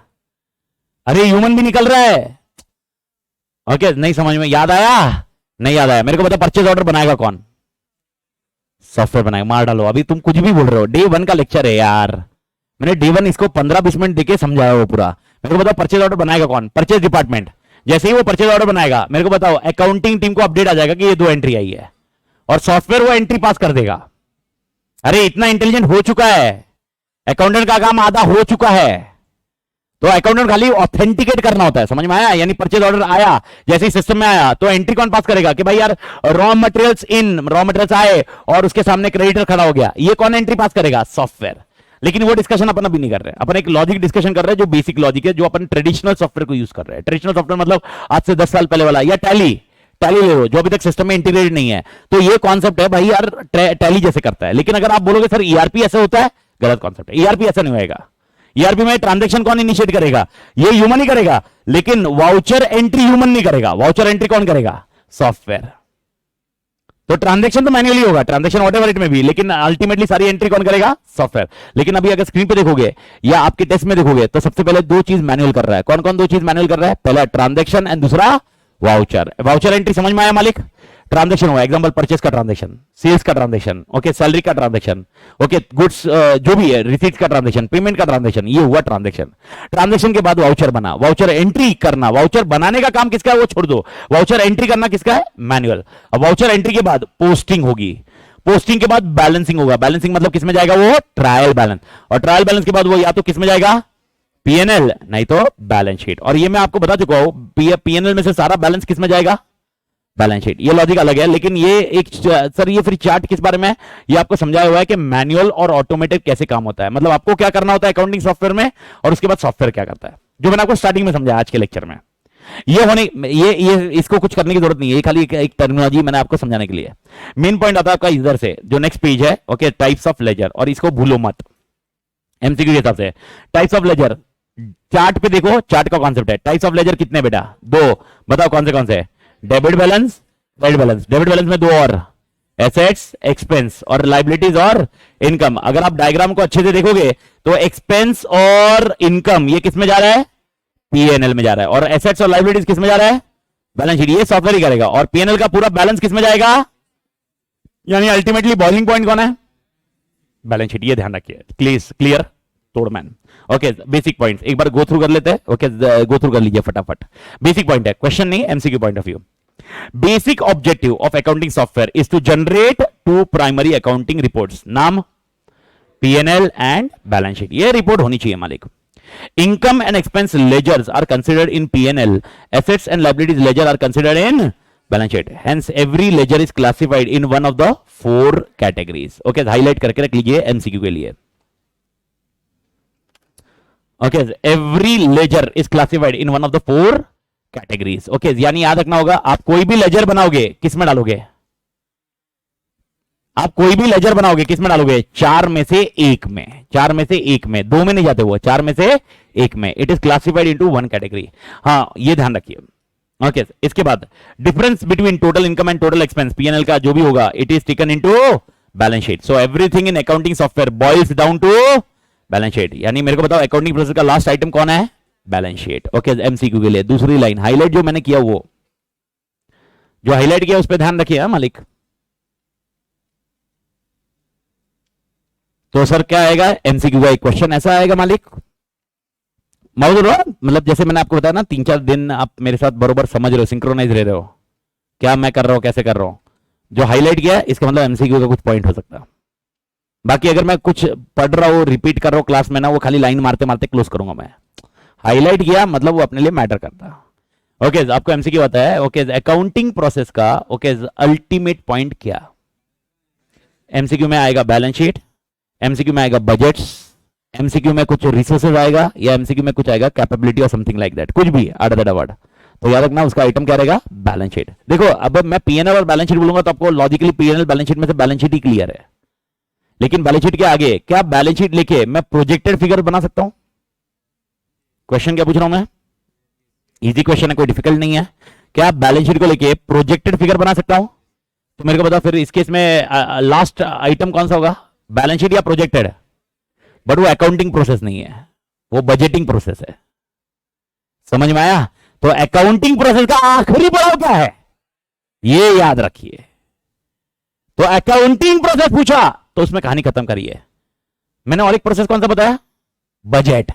अरे ह्यूमन भी निकल रहा है। ओके नहीं समझ में, याद आया? नहीं याद आया? मेरे को बताओ परचेज ऑर्डर बनाएगा कौन, सॉफ्टवेयर बनाएगा। मार डालो, अभी तुम कुछ भी बोल रहे हो, डे 1 का लेक्चर है यार, मैंने डे 1 इसको 15-20 मिनट देके समझाया वो पूरा। मेरे को बताओ परचेज ऑर्डर बनाएगा कौन, परचेज डिपार्टमेंट। जैसे ही वो परचेज ऑर्डर बनाएगा मेरे को बताओ अकाउंटिंग टीम को अपडेट आ जाएगा कि ये 2 एंट्री आई है, और सॉफ्टवेयर वो एंट्री पास कर देगा। अरे इतना इंटेलिजेंट हो चुका है, अकाउंटेंट का काम आधा हो चुका है, तो अकाउंटेंट खाली ऑथेंटिकेट करना होता है। समझ में आया? यानी परचेज ऑर्डर आया, जैसे ही सिस्टम में आया तो एंट्री कौन पास करेगा कि भाई यार रॉ मटेरियल्स आए और उसके सामने क्रेडिटर खड़ा हो गया, ये कौन एंट्री पास करेगा, सॉफ्टवेयर। लेकिन वो डिस्कशन अपन अभी नहीं कर रहे, अपन एक लॉजिक डिस्कशन कर रहे हैं जो बेसिक लॉजिक है, जो अपन ट्रेडिशनल सॉफ्टवेयर को यूज कर रहे हैं। ट्रेडिशनल सॉफ्टवेयर मतलब आज से 10 साल पहले वाला, या टैली ले लो जो अभी तक सिस्टम में इंटीग्रेटेड नहीं है, तो ये कॉन्सेप्ट है भाई यार टैली जैसे करता है। लेकिन अगर आप बोलोगे सर ईआरपी ऐसे होता है, गलत कॉन्सेप्ट है, ईआरपी ऐसा नहीं होएगा। ईआरपी में ट्रांजैक्शन कौन इनिशिएट करेगा, ये ह्यूमन ही करेगा, लेकिन वाउचर एंट्री ह्यूमन नहीं करेगा, वाउचर एंट्री कौन करेगा, सॉफ्टवेयर। तो ट्रांजैक्शन तो मैन्युअली होगा, ट्रांजैक्शन व्हाटएवर इट में भी, लेकिन अल्टीमेटली सारी एंट्री कौन करेगा, सॉफ्टवेयर। लेकिन अभी अगर स्क्रीन पे देखोगे या आपके टेस्ट में देखोगे तो सबसे पहले 2 चीज मैनुअल कर रहा है। कौन कौन 2 चीज मैनुअल कर रहा है, पहला ट्रांजैक्शन एंड दूसरा वाउचर एंट्री। समझ में आया मालिक? ट्रांजैक्शन हुआ एग्जांपल परचेस का ट्रांजैक्शन, सेल्स का ट्रांजैक्शन, ओके सैलरी का ट्रांजैक्शन, ओके गुड्स जो भी है, रिसीट्स का ट्रांजैक्शन, पेमेंट का ट्रांजैक्शन, ये हुआ ट्रांजैक्शन। ट्रांजैक्शन के बाद वाउचर बना, वाउचर एंट्री करना, वाउचर बनाने का काम किसका है वो छोड़ दो, वाउचर एंट्री करना किसका है, मैनुअल। अब वाउचर एंट्री के बाद पोस्टिंग होगी, पोस्टिंग के बाद बैलेंसिंग होगा, बैलेंसिंग मतलब किसमें जाएगा वो, ट्रायल बैलेंस, और ट्रायल बैलेंस के बाद वो या तो किसमें जाएगा, पीएनएल, नहीं तो बैलेंस शीट। और ये मैं आपको बता चुका हूं पीएनएल में से सारा बैलेंस किसमें जाएगा, बैलेंस शीट। ये लॉजिक अलग है, लेकिन ये एक सर ये फिर चार्ट किस बारे में है, ये आपको समझाया हुआ है कि मैनुअल और ऑटोमेटेड कैसे काम होता है, मतलब आपको क्या करना होता है अकाउंटिंग सॉफ्टवेयर में, और उसके बाद सॉफ्टवेयर क्या करता है, जो मैंने आपको स्टार्टिंग में समझाया आज के लेक्चर में। ये होने ये इसको कुछ करने की जरूरत नहीं है, ये खाली एक टर्मिनोलॉजी मैंने आपको समझाने के लिए। मेन पॉइंट आता है आपका इधर से, जो नेक्स्ट पेज है, ओके, टाइप्स ऑफ लेजर, और इसको भूलो मत एमसीक्यू के हिसाब से। टाइप्स ऑफ लेजर, चार्ट पे देखो, चार्ट का कॉन्सेप्ट है। टाइप्स ऑफ लेजर कितने बेटा? दो। बताओ कौन से? Debit balance, credit balance. Debit balance में दो और, एसेट्स, एक्सपेंस, और लाइबिलिटीज और इनकम। अगर आप डायग्राम को अच्छे से देखोगे तो एक्सपेंस और इनकम ये किस में जा रहा है? पीएनएल में जा रहा है। और एसेट्स और लाइबिलिटीज किस में जा रहा है? Balance sheet. ये सॉफ्टवेयर ही करेगा। और पीएनएल का पूरा बैलेंस किस में जाएगा? यानी अल्टीमेटली बॉइलिंग पॉइंट कौन है? Balance sheet. ये ध्यान रखिए। क्लियर तोड़मैन। ओके, बेसिक पॉइंट्स एक बार गो थ्रू कर लेते हैं। ओके, गो थ्रू कर लीजिए फटाफट। बेसिक पॉइंट है, क्वेश्चन नहीं, MCQ point of view. Basic objective of accounting software is to generate two primary accounting reports, नाम पीएनएल एंड बैलेंस शीट। ये रिपोर्ट होनी चाहिए मालिक। Income and expense ledgers are considered in P&L. Assets and liabilities ledger are considered in balance sheet. Hence, every ledger is classified in one of the four categories. Okay, highlight करके रख लीजिए MCQ के लिए. Okay, every ledger is classified in one of the four categories. Okay, यानी याद रखना होगा, आप कोई भी लेजर बनाओगे किस में डालोगे? आप कोई भी लेजर बनाओगे किस में डालोगे? चार में से एक में। चार में से एक में, दो में नहीं जाते हुए, चार में से एक में। It is classified into one category. हाँ, ये ध्यान रखिए। ओके, इसके बाद difference between total income and total expense, PNL का जो भी होगा, it is taken into balance sheet. So everything in accounting software boils down to balance sheet. यानी मेरे को बताओ अकाउंटिंग प्रोसेस का लास्ट आइटम कौन है? Balance sheet. ओके, एमसीक्यू के लिए दूसरी लाइन हाईलाइट जो मैंने किया, वो जो हाईलाइट किया उस पर ध्यान रखिए मालिक। तो सर क्या आएगा? एमसीक्यू का एक क्वेश्चन ऐसा आएगा मालिक, मतलब जैसे मैंने आपको बताया ना, 3-4 दिन आप मेरे साथ बरोबर समझ रहे हो, सिंक्रोनाइज रह रहे हो, क्या मैं कर रहा हूं, कैसे कर रहा हूं। जो हाईलाइट किया इसका मतलब एमसीक्यू का कुछ पॉइंट हो सकता है। बाकी अगर मैं कुछ पढ़ रहा हूं, रिपीट कर रहा हूं क्लास में ना, वो खाली लाइन मारते मारते क्लोज करूंगा मैं। हाईलाइट किया मतलब वो अपने लिए मैटर करता। ओके, आपको एमसीक्यू आता है। ओके, अकाउंटिंग प्रोसेस का ओके अल्टीमेट पॉइंट क्या? एमसीक्यू में आएगा बैलेंस शीट, एमसीक्यू में आएगा बजट्स, एमसीक्यू में कुछ रिसोर्सेज आएगा, या एमसीक्यू में कुछ आएगा कैपेबिलिटी और समथिंग लाइक दैट, कुछ भी आर्डर दैट वर्ड। तो याद रखना उसका आइटम क्या रहेगा? Balance sheet. देखो अब मैं पीएनएल और बैलेंस शीट बोलूंगा तो आपको लॉजिकली पीएनएल बैलेंस शीट में से बैलेंस शीट ही क्लियर है, लेकिन बैलेंस शीट के आगे क्या बैलेंस शीट लेके मैं प्रोजेक्टेड फिगर बना सकता हूं? क्वेश्चन क्या पूछ रहा हूं मैं? इजी क्वेश्चन है, कोई डिफिकल्ट नहीं है। क्या बैलेंस शीट को लेके प्रोजेक्टेड फिगर बना सकता हूं? तो मेरे को बताओ फिर इस केस में लास्ट आइटम कौन सा होगा? बैलेंस शीट या प्रोजेक्टेड? बट वो अकाउंटिंग प्रोसेस नहीं है, वो बजटिंग प्रोसेस है। समझ में आया? तो अकाउंटिंग प्रोसेस का आखिरी पड़ाव क्या है, ये याद रखिए। तो अकाउंटिंग प्रोसेस पूछा तो उसमें कहानी खत्म करिए। मैंने और एक प्रोसेस कौन सा बताया? बजट।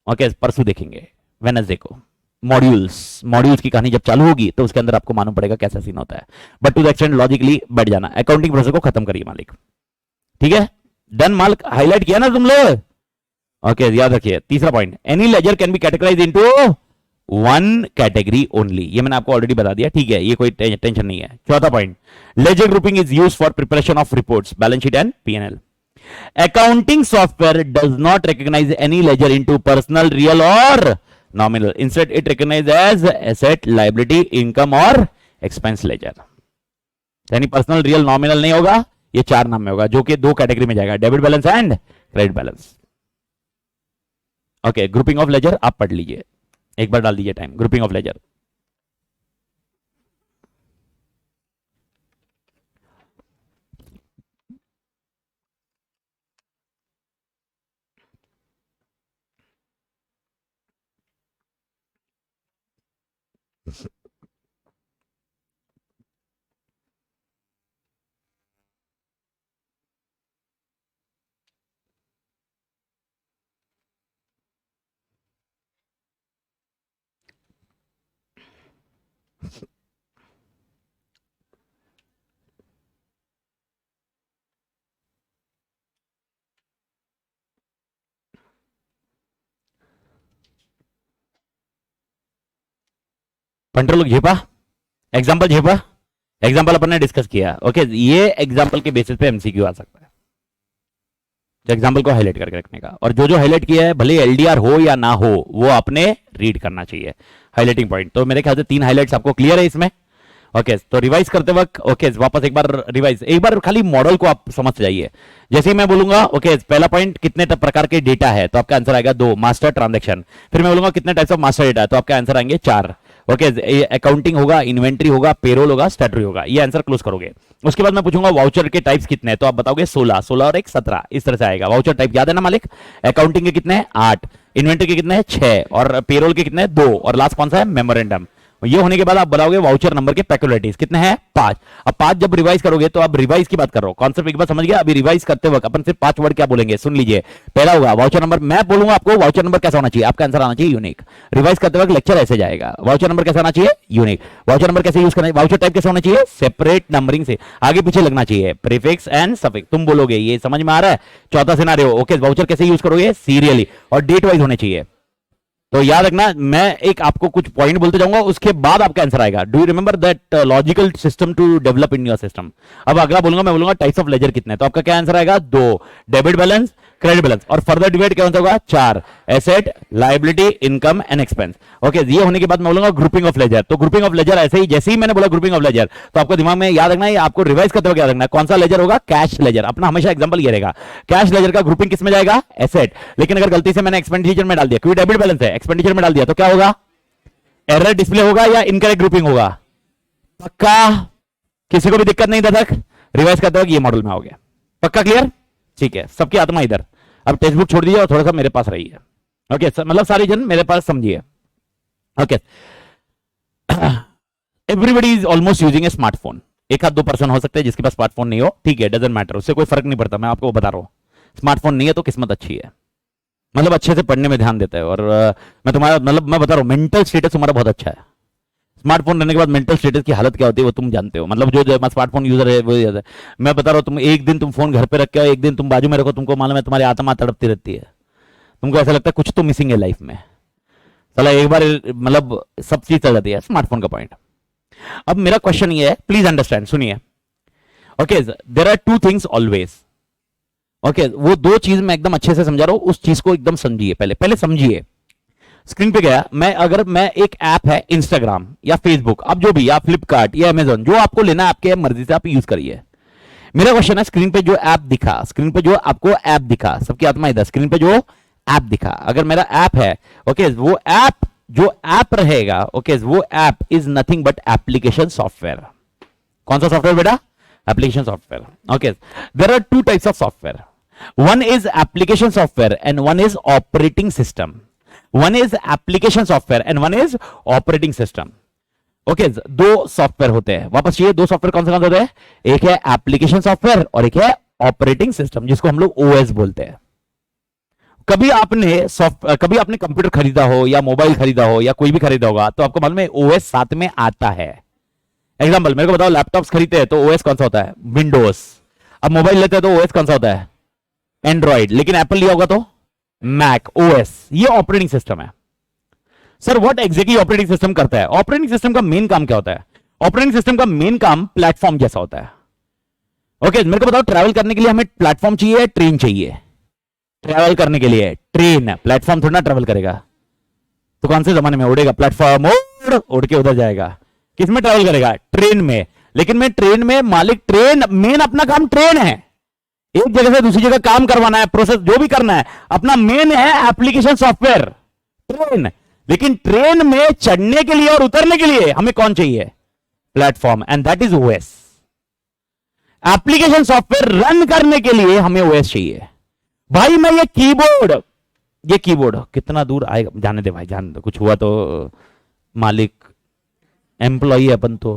ओके, परसों देखेंगे वेडनेसडे को मॉड्यूल्स की कहानी जब चालू होगी तो उसके अंदर आपको मालूम पड़ेगा कैसा सीन होता है। But to the extent logically बैठ जाना, अकाउंटिंग प्रोसेस को खत्म करिए मालिक। ठीक है, डन मालिक, हाईलाइट किया ना तुम लोग? ओके, याद रखिए। तीसरा point, any ledger can be categorise into one category only, ये मैंने आपको ऑलरेडी बता दिया। ठीक है, ये कोई टेंशन नहीं है। चौथा point, ledger grouping is used for preparation of reports, balance sheet and PNL. Accounting software does not recognize any ledger into personal, real or nominal. Instead, it recognizes as asset, liability, income और expense ledger. यानी personal, real, nominal नहीं होगा, ये चार नाम में होगा, जो कि दो कैटेगरी में जाएगा, debit balance and credit balance. Okay, grouping of ledger आप पढ़ लीजिए, एक बार डाल दीजिए टाइम, ग्रुपिंग ऑफ लेजर। पंटर लोग झेपा, एग्जाम्पल झेपा। एग्जाम्पल अपन ने डिस्कस किया। ओके, ये एग्जाम्पल के बेसिस पे एमसीक्यू आ सकता है, एग्जाम्पल को हाईलाइट करके रखने का। और जो जो हाईलाइट किया है भले एलडीआर हो या ना हो वो आपने रीड करना चाहिए हाईलाइटिंग पॉइंट। तो मेरे ख्याल से 3 हाईलाइट्स आपको क्लियर है इसमें। ओके, तो रिवाइज करते वक्त वापस एक बार रिवाइज, एक बार खाली मॉडल को आप समझ जाइए। जैसे ही मैं बोलूंगा पहला पॉइंट कितने प्रकार के डेटा है, तो आपका आंसर आएगा 2, मास्टर ट्रांजैक्शन। फिर मैं बोलूंगा कितने टाइप्स ऑफ मास्टर डेटा है, तो आपका आंसर आएंगे 4। अकाउंटिंग होगा, इन्वेंट्री होगा, पेरोल होगा, स्टैट्यूटरी होगा। ये आंसर क्लोज करोगे। उसके बाद मैं पूछूंगा वाउचर के टाइप्स कितने हैं, तो आप बताओगे 16, 16 और 1 17, इस तरह से आएगा। वाउचर टाइप याद है ना मालिक? अकाउंटिंग के कितने हैं? 8, इन्वेंट्री के कितने हैं? 6, और पेरोल के कितने हैं? 2, और लास्ट कौन सा है? मेमोरेंडम। ये होने के बाद आप बताओगे वाउचर नंबर के पेक्युलरिटीज कितने हैं? 5। अब 5 जब रिवाइज करोगे तो आप रिवाइज की बात कर रहा हूं, कॉन्सेप्ट एक बार समझ गया। अभी रिवाइज करते वक्त अपन सिर्फ 5 वर्ड क्या बोलेंगे, सुन लीजिए। पहला होगा वाउचर नंबर, मैं बोलूंगा आपको वाउचर नंबर कैसा होना चाहिए, आपका आंसर आना चाहिए यूनिक। रिवाइज करते वक्त लेक्चर ऐसे जाएगा, वाउचर नंबर कैसा होना चाहिए? यूनिक। वाउचर नंबर कैसे यूज करना है? वाउचर टाइप कैसे होना चाहिए? सेपरेट नंबरिंग से आगे पीछे लगना चाहिए, प्रीफिक्स एंड सफिक्स। तुम बोलोगे ये समझ में आ रहा है? चौथा सिनेरियो, ओके, वाउचर कैसे यूज करोगे? सीरियली, और डेट वाइज होने चाहिए। तो याद रखना, मैं एक आपको कुछ पॉइंट बोलते जाऊंगा, उसके बाद आपका आंसर आएगा। Do you remember that logical system to develop in your system? अब अगला बोलूंगा, मैं बोलूंगा टाइप्स ऑफ लेजर कितने, तो आपका क्या आंसर आएगा? 2, डेबिट बैलेंस, क्रेडिट बैलेंस, और फर्दर डिवाइड क्या होगा? 4, asset, liability, income and expense. Okay, ये होने के बाद मैं बोलूंगा ग्रुपिंग ऑफ लेजर। तो ग्रुपिंग ऑफ लेजर ऐसे ही, जैसे ही मैंने बोला ग्रुपिंग ऑफ लेजर, तो आपको दिमाग में याद रखना है, आपको रिवाइज करते हुए याद रखना है कौन सा लेजर होगा? Cash ledger. अपना हमेशा एग्जांपल ये रहेगा, कैश लेजर का ग्रुपिंग किस में जाएगा? एसेट। लेकिन अगर गलती से मैंने एक्सपेंडिचर में डाल दिया, क्योंकि डेबिट बैलेंस है, एक्सपेंडिचर में डाल दिया, तो क्या होगा? एरर डिस्प्ले होगा या इनकरेक्ट ग्रुपिंग होगा? पक्का? किसी को भी दिक्कत नहीं था तक? रिवाइज करते वक्त ये मॉडल में आओगे। पक्का क्लियर? ठीक है, सबकी आत्मा इधर। अब टेक्स्ट बुक छोड़ दीजिए और थोड़ा सा मेरे पास रहिए। ओके, मतलब सारे जन मेरे पास समझिए। Okay, everybody is almost using A smartphone. एक आध 2% हो सकते हैं जिसके पास स्मार्टफोन नहीं हो, ठीक है, डजंट मैटर, उससे कोई फर्क नहीं पड़ता। मैं आपको बता रहा हूं, स्मार्टफोन नहीं है तो किस्मत अच्छी है, मतलब अच्छे से पढ़ने में ध्यान देता है। और मैं तुम्हारा मतलब मैं बता रहा हूं, मेंटल स्टेटस तुम्हारा बहुत अच्छा है। स्मार्टफोन रहने के बाद मेंटल स्टेटस की हालत क्या होती है वो तुम जानते हो, मतलब जो स्मार्टफोन यूजर है वो याद है। मैं बता रहा हूँ, तुम एक दिन तुम फोन घर पे रख के, एक दिन तुम बाजू में रखो, तुमको मालूम है तुम्हारी आत्मा तड़पती रहती है, तुमको ऐसा लगता है कुछ तो मिसिंग है लाइफ में। चला एक बार मतलब सब चीज चल जाती है स्मार्टफोन का पॉइंट। अब मेरा क्वेश्चन ये है, प्लीज अंडरस्टैंड, सुनिए। Okay, there are 2 things always. Okay, वो 2 चीज मैं एकदम अच्छे से समझा रहा हूं, उस चीज को एकदम समझिए, पहले समझिए। स्क्रीन पे गया मैं, अगर मैं एक ऐप है इंस्टाग्राम या फेसबुक, अब जो भी, या फ्लिपकार्ट या अमेजोन, जो आपको लेना है आपके मर्जी से आप यूज करिए। मेरा क्वेश्चन है, स्क्रीन पे जो ऐप दिखा, स्क्रीन पे जो आपको ऐप दिखा, सबकी आत्मा इधर, स्क्रीन पे जो ऐप दिखा, अगर मेरा ऐप है, ओके, वो ऐप जो ऐप रहेगा, ओके, वो app is nothing but application software. कौन सा सॉफ्टवेयर बेटा? Application software. Okay, there are 2 types of software, one is application software and one is operating system. One is application software and one is operating system. Okay, 2 software होते हैं, वापस ये 2 software कौन से कौन से होते हैं? एक है एप्लीकेशन सॉफ्टवेयर और एक है ऑपरेटिंग सिस्टम, जिसको हम लोग ओएस बोलते हैं। कभी आपने कंप्यूटर खरीदा हो या मोबाइल खरीदा हो या कोई भी खरीदा होगा तो आपको मालूम है ओएस साथ में आता है। एग्जांपल मेरे को बताओ, लैपटॉप्स खरीदते हैं तो ओएस कौन सा होता है? विंडोज। अब मोबाइल लेते हैं तो ओएस कौन सा होता है? एंड्रॉइड। लेकिन एप्पल लिया होगा तो मैक ओएस। ये ऑपरेटिंग सिस्टम है। Sir what exactly operating system करता है? ऑपरेटिंग सिस्टम का मेन काम क्या होता है? ऑपरेटिंग सिस्टम का मेन काम प्लेटफॉर्म जैसा होता है। ओके, मेरे को बताओ, ट्रैवल करने के लिए हमें प्लेटफॉर्म चाहिए, ट्रेन चाहिए? ट्रैवल करने के लिए ट्रेन, प्लेटफॉर्म थोड़ा ना ट्रैवल करेगा, तो कौन से जमाने में उड़ेगा? प्लेटफॉर्म उड़ के उधर जाएगा। किस में ट्रैवल करेगा? ट्रेन में। लेकिन मैं ट्रेन में मालिक, ट्रेन मेन अपना काम ट्रेन है, एक जगह से दूसरी जगह काम करवाना है, प्रोसेस जो भी करना है, अपना मेन है एप्लीकेशन सॉफ्टवेयर ट्रेन। लेकिन ट्रेन में चढ़ने के लिए और उतरने के लिए हमें कौन चाहिए? Platform, and that is OS. Application software run करने के लिए हमें ओएस चाहिए। भाई मैं ये कीबोर्ड कितना दूर आएगा, जाने दे भाई, जाने दे, कुछ हुआ तो मालिक, एम्प्लॉई अपन तो,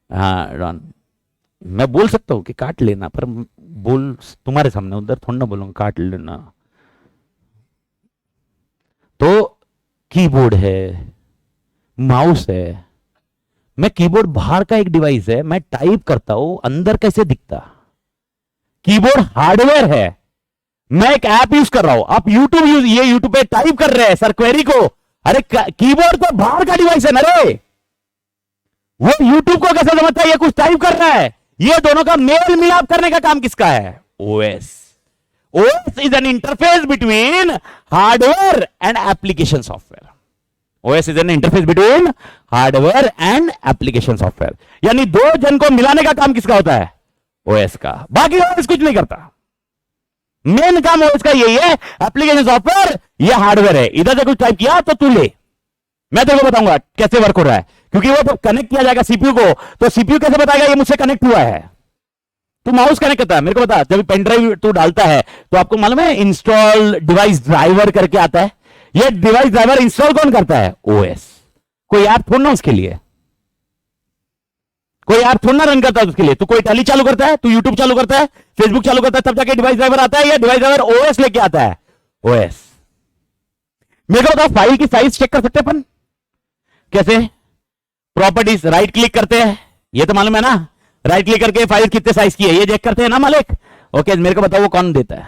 हाँ रन, मैं बोल सकता हूं कि काट लेना, पर बोल तुम्हारे सामने उधर थोड़ा ना बोलूंगा काट लेना। तो कीबोर्ड है, माउस है। मैं कीबोर्ड बाहर का एक डिवाइस है, मैं टाइप करता हूं, अंदर कैसे दिखता? कीबोर्ड हार्डवेयर है, मैं एक ऐप यूज कर रहा हूं, आप यूट्यूब पे टाइप कर रहे हैं सर क्वेरी को, अरे कीबोर्ड तो बाहर का डिवाइस है ना रे। वो यूट्यूब को कैसे समझता है ये कुछ टाइप कर रहा है? ये दोनों का मेल मिलाप करने का काम किसका है? OS. OS is an interface between hardware and application software. OS is an interface between hardware and application software, यानी दो जन को मिलाने का काम किसका होता है? ओएस का। बाकी ओएस कुछ नहीं करता। मेन काम ओएस का यही है, एप्लीकेशन सॉफ्टवेयर ये हार्डवेयर है। इधर से कुछ टाइप किया तो तू ले, मैं तेरे को बताऊंगा कैसे वर्क हो रहा है, क्योंकि वो जब कनेक्ट किया जाएगा सीपीयू को, तो सीपीयू कैसे बताएगा ये मुझसे कनेक्ट हुआ है? तू माउस कनेक्ट करता है, मेरे को बता, जब पेन ड्राइव तू डालता है तो आपको मालूम है इंस्टॉल डिवाइस ड्राइवर करके आता है। ये डिवाइस ड्राइवर इंस्टॉल कौन करता है? ओएस। कोई ऐप थोड़ा ना उसके लिए, कोई ऐप थोड़ा ना रन करता है उसके लिए। तू कोई टैली चालू करता है, तू यूट्यूब चालू करता है, फेसबुक चालू करता है, तब जाके डिवाइस ड्राइवर आता है, या डिवाइस ड्राइवर ओएस लेके आता है? ओएस। मेरे को बताओ, फाइल की साइज चेक कर सकते हैं अपन कैसे? प्रॉपर्टीज राइट क्लिक करते हैं, ये तो मालूम है ना, राइट क्लिक करके फाइल कितने साइज की है ये चेक करते हैं ना मालिक। ओके, मेरे को बताओ वो कौन देता है?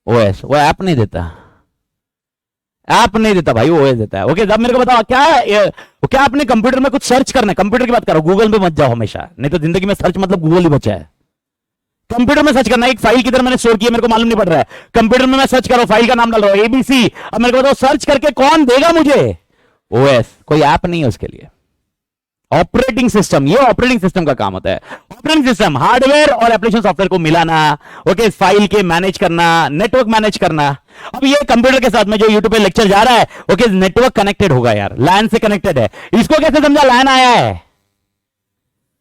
ओएस। वो ऐप नहीं देता, ऐप नहीं देता भाई, ओएस देता है। ओके, अब मेरे को बताओ क्या आपने कंप्यूटर में कुछ सर्च करना है? कंप्यूटर की बात करो, गूगल में मत जाओ हमेशा, नहीं तो जिंदगी में सर्च मतलब गूगल ही बचा है। कंप्यूटर में सर्च करना है, एक फाइल किधर मैंने स्टोर की है मेरे को मालूम नहीं पड़ रहा है, कंप्यूटर में मैं सर्च करो, फाइल का नाम डाल रहा हूं एबीसी। अब मेरे को बताओ सर्च करके कौन देगा मुझे? ओएस। कोई ऐप नहीं है उसके लिए, ऑपरेटिंग सिस्टम। ये ऑपरेटिंग सिस्टम का काम होता है। ऑपरेटिंग सिस्टम हार्डवेयर और एप्लीकेशन सॉफ्टवेयर को मिलाना, ओके, फाइल के मैनेज करना, नेटवर्क मैनेज करना। अब ये कंप्यूटर के साथ में जो यूट्यूब पे लेक्चर जा रहा है, ओके, नेटवर्क कनेक्टेड होगा यार, लैन से कनेक्टेड है। इसको कैसे समझा? लैन आया है।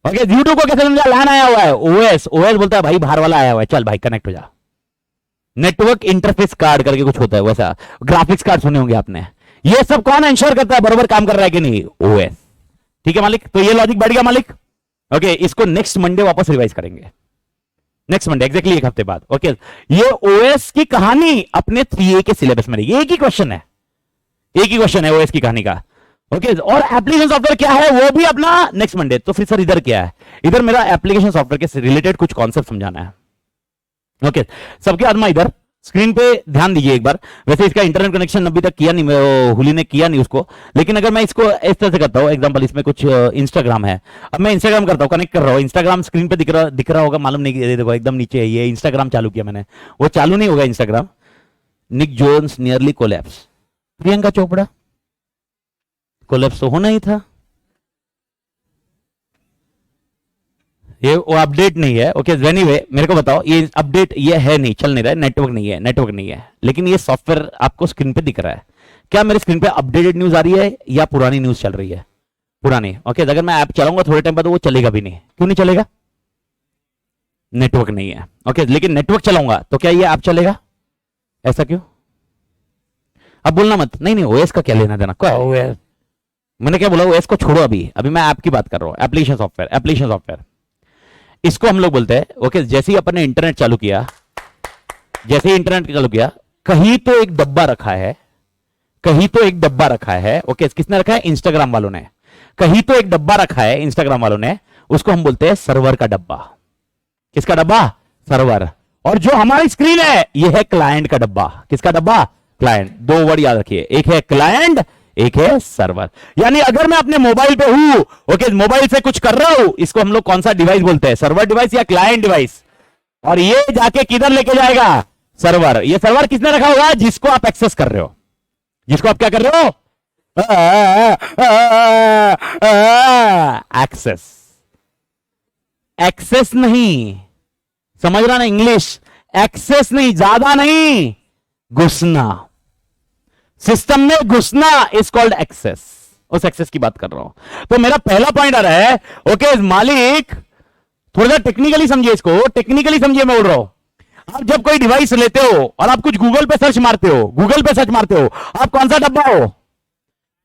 ओके, यूट्यूब को कैसे समझा? लैन आया हुआ है। ओएस। ओएस बोलता है भाई बाहर वाला आया हुआ है, चल भाई कनेक्ट हो जा। नेटवर्क इंटरफेस कार्ड करके कुछ होता है वैसा, ग्राफिक्स कार्ड सुने होंगे आपने। ये सब कौन इंश्योर करता है बरोबर काम कर रहा है कि नहीं? ओएस। ठीक है मालिक, तो ये लॉजिक बैठ गया मालिक। ओके, इसको नेक्स्ट मंडे वापस रिवाइज करेंगे, नेक्स्ट मंडे एग्जैक्टली एक हफ्ते बाद। ओके, ये ओएस की कहानी अपने 3A के सिलेबस में रहेगी। एक ही क्वेश्चन है, एक ही क्वेश्चन है ओएस की कहानी का। ओके, और एप्लीकेशन सॉफ्टवेयर क्या है वो भी अपना नेक्स्ट मंडे। तो फिर सर इधर क्या है? इधर मेरा एप्लीकेशन सॉफ्टवेयर के रिलेटेड कुछ कॉन्सेप्ट समझाना है। ओके, सबके आत्मा इधर स्क्रीन पे ध्यान दीजिए एक बार। वैसे इसका इंटरनेट कनेक्शन अभी तक किया नहीं, हुली ने किया नहीं उसको, लेकिन अगर मैं इसको इस तरह से करता हूं, एग्जांपल इसमें कुछ इंस्टाग्राम है, अब मैं इंस्टाग्राम करता हूं, कनेक्ट कर रहा हूं, इंस्टाग्राम स्क्रीन पे दिख रहा होगा, मालूम नहीं, ये देखो एकदम नीचे है, ये इंस्टाग्राम चालू किया मैंने, वो चालू नहीं होगा Instagram. Nick Jonas nearly collapse, Priyanka Chopra collapse तो होना ही था, ये वो अपडेट नहीं है। ओके, एनीवे मेरे को बताओ, ये अपडेट ये है नहीं, चल नहीं रहा है, नेटवर्क नहीं है, नेटवर्क नहीं है, लेकिन ये सॉफ्टवेयर आपको स्क्रीन पे दिख रहा है। क्या मेरे स्क्रीन पे अपडेटेड न्यूज आ रही है या पुरानी न्यूज चल रही है? पुरानी। ओके, अगर मैं ऐप चलाऊंगा थोड़े टाइम बाद वो चलेगा भी नहीं। क्यों नहीं चलेगा? नेटवर्क नहीं है। ओके, लेकिन नेटवर्क चलाऊंगा तो क्या ये ऐप चलेगा? ऐसा क्यों? अब बोलना मत, नहीं नहीं ओएस का क्या लेना देना, क्या मैंने क्या बोला? ओएस को छोड़ो, अभी मैं ऐप की बात कर रहा हूं, एप्लीकेशन सॉफ्टवेयर। एप्लीकेशन सॉफ्टवेयर इसको हम लोग बोलते हैं। ओके, जैसे ही अपन ने इंटरनेट चालू किया, जैसे ही इंटरनेट चालू किया, कहीं तो एक डब्बा रखा है, कहीं तो एक डब्बा रखा है। ओके, किसने रखा है? इंस्टाग्राम वालों ने। कहीं तो एक डब्बा रखा है इंस्टाग्राम वालों ने, उसको हम बोलते हैं सर्वर का डब्बा। किसका डब्बा? सर्वर। और जो हमारी स्क्रीन है ये है क्लाइंट का डब्बा। किसका डब्बा? क्लाइंट। दो वर्ड याद रखिए, एक है क्लाइंट, एक है सर्वर। यानी अगर मैं अपने मोबाइल पे हूं, ओके, मोबाइल से कुछ कर रहा हूं, इसको हम लोग कौन सा डिवाइस बोलते हैं? सर्वर डिवाइस या क्लाइंट डिवाइस। और ये जाके किधर लेके जाएगा? सर्वर। ये सर्वर किसने रखा होगा? जिसको आप एक्सेस कर रहे हो, जिसको आप क्या कर रहे हो? एक्सेस। एक्सेस नहीं, समझ रहा ना इंग्लिश? एक्सेस नहीं, ज्यादा नहीं, घुसना, सिस्टम में घुसना इज कॉल्ड एक्सेस। उस एक्सेस की बात कर रहा हूं। तो मेरा पहला पॉइंट आ रहा है, ओके मालिक, थोड़ा सा टेक्निकली समझिए इसको, टेक्निकली समझिए मैं बोल रहा हूं। आप जब कोई डिवाइस लेते हो और आप कुछ गूगल पे सर्च मारते हो, गूगल पे सर्च मारते हो, आप कौन सा डब्बा हो?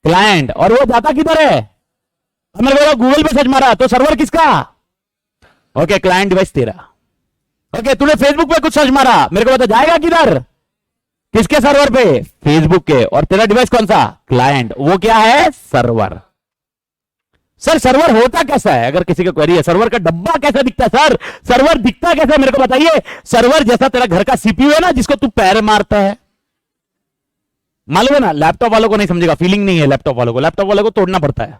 क्लाइंट। और वो जाता किधर है? हमने गूगल पे सर्च मारा तो सर्वर किसका? ओके, क्लाइंट डिवाइस तेरा। ओके, तूने फेसबुक पे कुछ सर्च मारा, मेरे को बता जाएगा किधर? किसके सर्वर पे? फेसबुक के। और तेरा डिवाइस कौन सा? क्लाइंट। वो क्या है? सर्वर। सर सर्वर होता कैसा है? अगर किसी का क्वेरी है, सर्वर का डब्बा कैसा दिखता है? सर सर्वर दिखता कैसा मेरे को बताइए। सर्वर जैसा तेरा घर का सीपीयू है ना, जिसको तू पैर मारता है, मालूम है ना? लैपटॉप वालों को नहीं समझेगा, फीलिंग नहीं है लैपटॉप वालों को, लैपटॉप वालों को तोड़ना पड़ता है।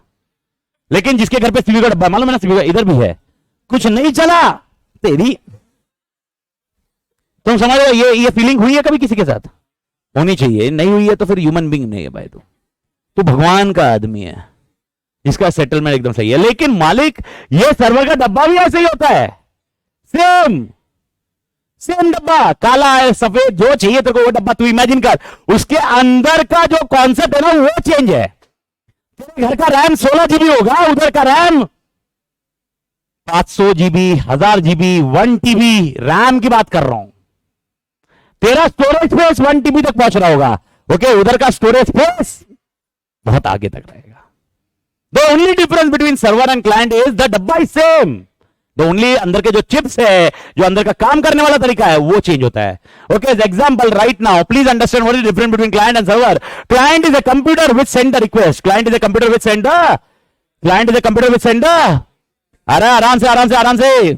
लेकिन जिसके घर पे सीवी का डब्बा, मालूम है ना, सीवी का इधर भी है, कुछ नहीं चला तेरी। तुम समझ रहे हो, ये फीलिंग हुई है कभी किसी के साथ? होनी चाहिए, नहीं हुई है तो फिर ह्यूमन बींग नहीं है भाई, तू भगवान का आदमी है, इसका सेटलमेंट एकदम सही है। लेकिन मालिक, ये सर्वर का डब्बा भी ऐसे ही होता है, सेम सेम डब्बा, काला है सफेद, जो चाहिए तेरे को वो डब्बा, तू इमेजिन कर, उसके अंदर का जो कॉन्सेप्ट है ना वो चेंज है। तेरे घर का रैम 16 जीबी होगा, उधर का RAM 500 GB, 1000 GB, 1 TB RAM की बात कर रहा हूं। तेरा स्टोरेज स्पेस 1 टीबी तक पहुंच रहा होगा, ओके, उधर का स्टोरेज स्पेस बहुत आगे तक रहेगा। The only difference between server and client is the डब्बा इज सेम, द ओनली अंदर के जो चिप्स है, जो अंदर का काम करने वाला तरीका है वो चेंज होता है। Okay, example right now, please understand what is difference between client and server. Client is a computer which send the request, client is a computer which send the, client is a computer which send the, अरे आराम से आराम से आराम से,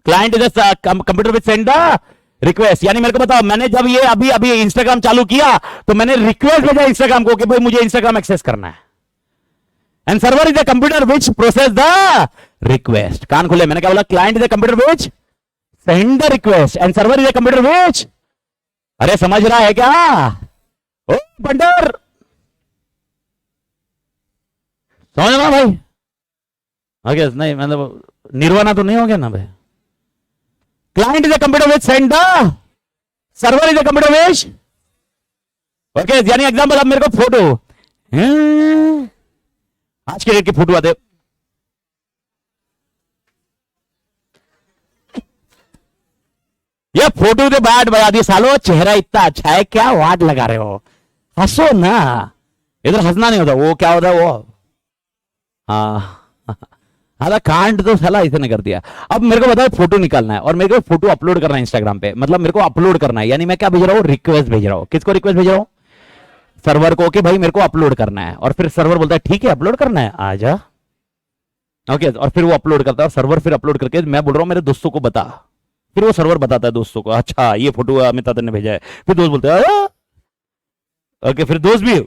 client is a computer which send the request. यानी मेरे को बताओ, मैंने जब ये अभी अभी इंस्टाग्राम चालू किया तो मैंने रिक्वेस्ट भेजा इंस्टाग्राम को कि भाई मुझे इंस्टाग्राम एक्सेस करना है, and server is a computer which process the request. कान खुले, मैंने क्या बोला? Client is a computer which send the request and server is a computer which, अरे समझ रहा है क्या? ओ बंडर, समझ रहा भाई? ओके, नहीं मतलब निर्वाणा तो नहीं हो गया ना भाई? Client is a computer which send the, server is a computer which, okay. यानी एग्जांपल, अब मेरे को फोटो, आज के डेट की फोटो आते, ये फोटो तो बैड बजा दी सालो, चेहरा इतना अच्छा है, क्या वाट लगा रहे हो? हंसो ना, इधर हंसना नहीं होता, वो क्या होता है वो, हाँ कांड तो साला इसने कर दिया। अब मेरे को बताओ, फोटो निकालना है और मेरे को फोटो अपलोड करना है इंस्टाग्राम पे, मतलब मेरे को अपलोड करना है, यानी मैं क्या भेज रहा हूँ? रिक्वेस्ट भेज रहा हूँ। किसको रिक्वेस्ट भेज रहा हूँ? सर्वर को, कि भाई मेरे को अपलोड करना है, और फिर सर्वर बोलता है ठीक है अपलोड करना है, आजा, ओके, और फिर वो अपलोड करता है, और सर्वर फिर अपलोड करके मैं बोल रहा हूँ मेरे दोस्तों को बता, फिर वो सर्वर बताता है दोस्तों को, अच्छा ये फोटो अमित ने भेजा है, फिर दोस्त बोलते हैं ओके, फिर दोस्त भी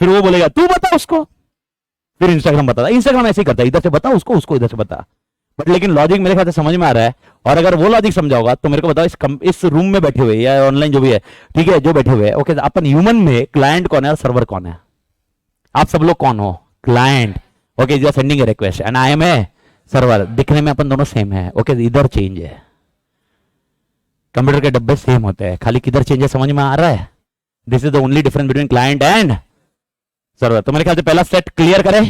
फिर वो बोलेगा तू बता उसको, फिर इंस्टाग्राम बताता, इंस्टाग्राम ऐसे ही करता है, इधर से बता उसको, उसको इधर से बता। बट लेकिन लॉजिक मेरे ख्याल से समझ में आ रहा है, और अगर वो लॉजिक समझाओगा तो मेरे को बताओ, इस रूम में बैठे हुए या ऑनलाइन जो भी है, ठीक है, जो बैठे हुए हैं, ओके, अपन ह्यूमन में क्लाइंट कौन है और सर्वर कौन है? आप सब लोग कौन हो? Client, okay, you are sending a request and I am a server. दिखने में अपन दोनों सेम है, ओके, इधर चेंज है, कंप्यूटर के डब्बे सेम होते हैं, खाली किधर चेंज है समझ में आ रहा है? This is the only difference between client and server. तो मेरे ख्याल से पहला सेट क्लियर करें।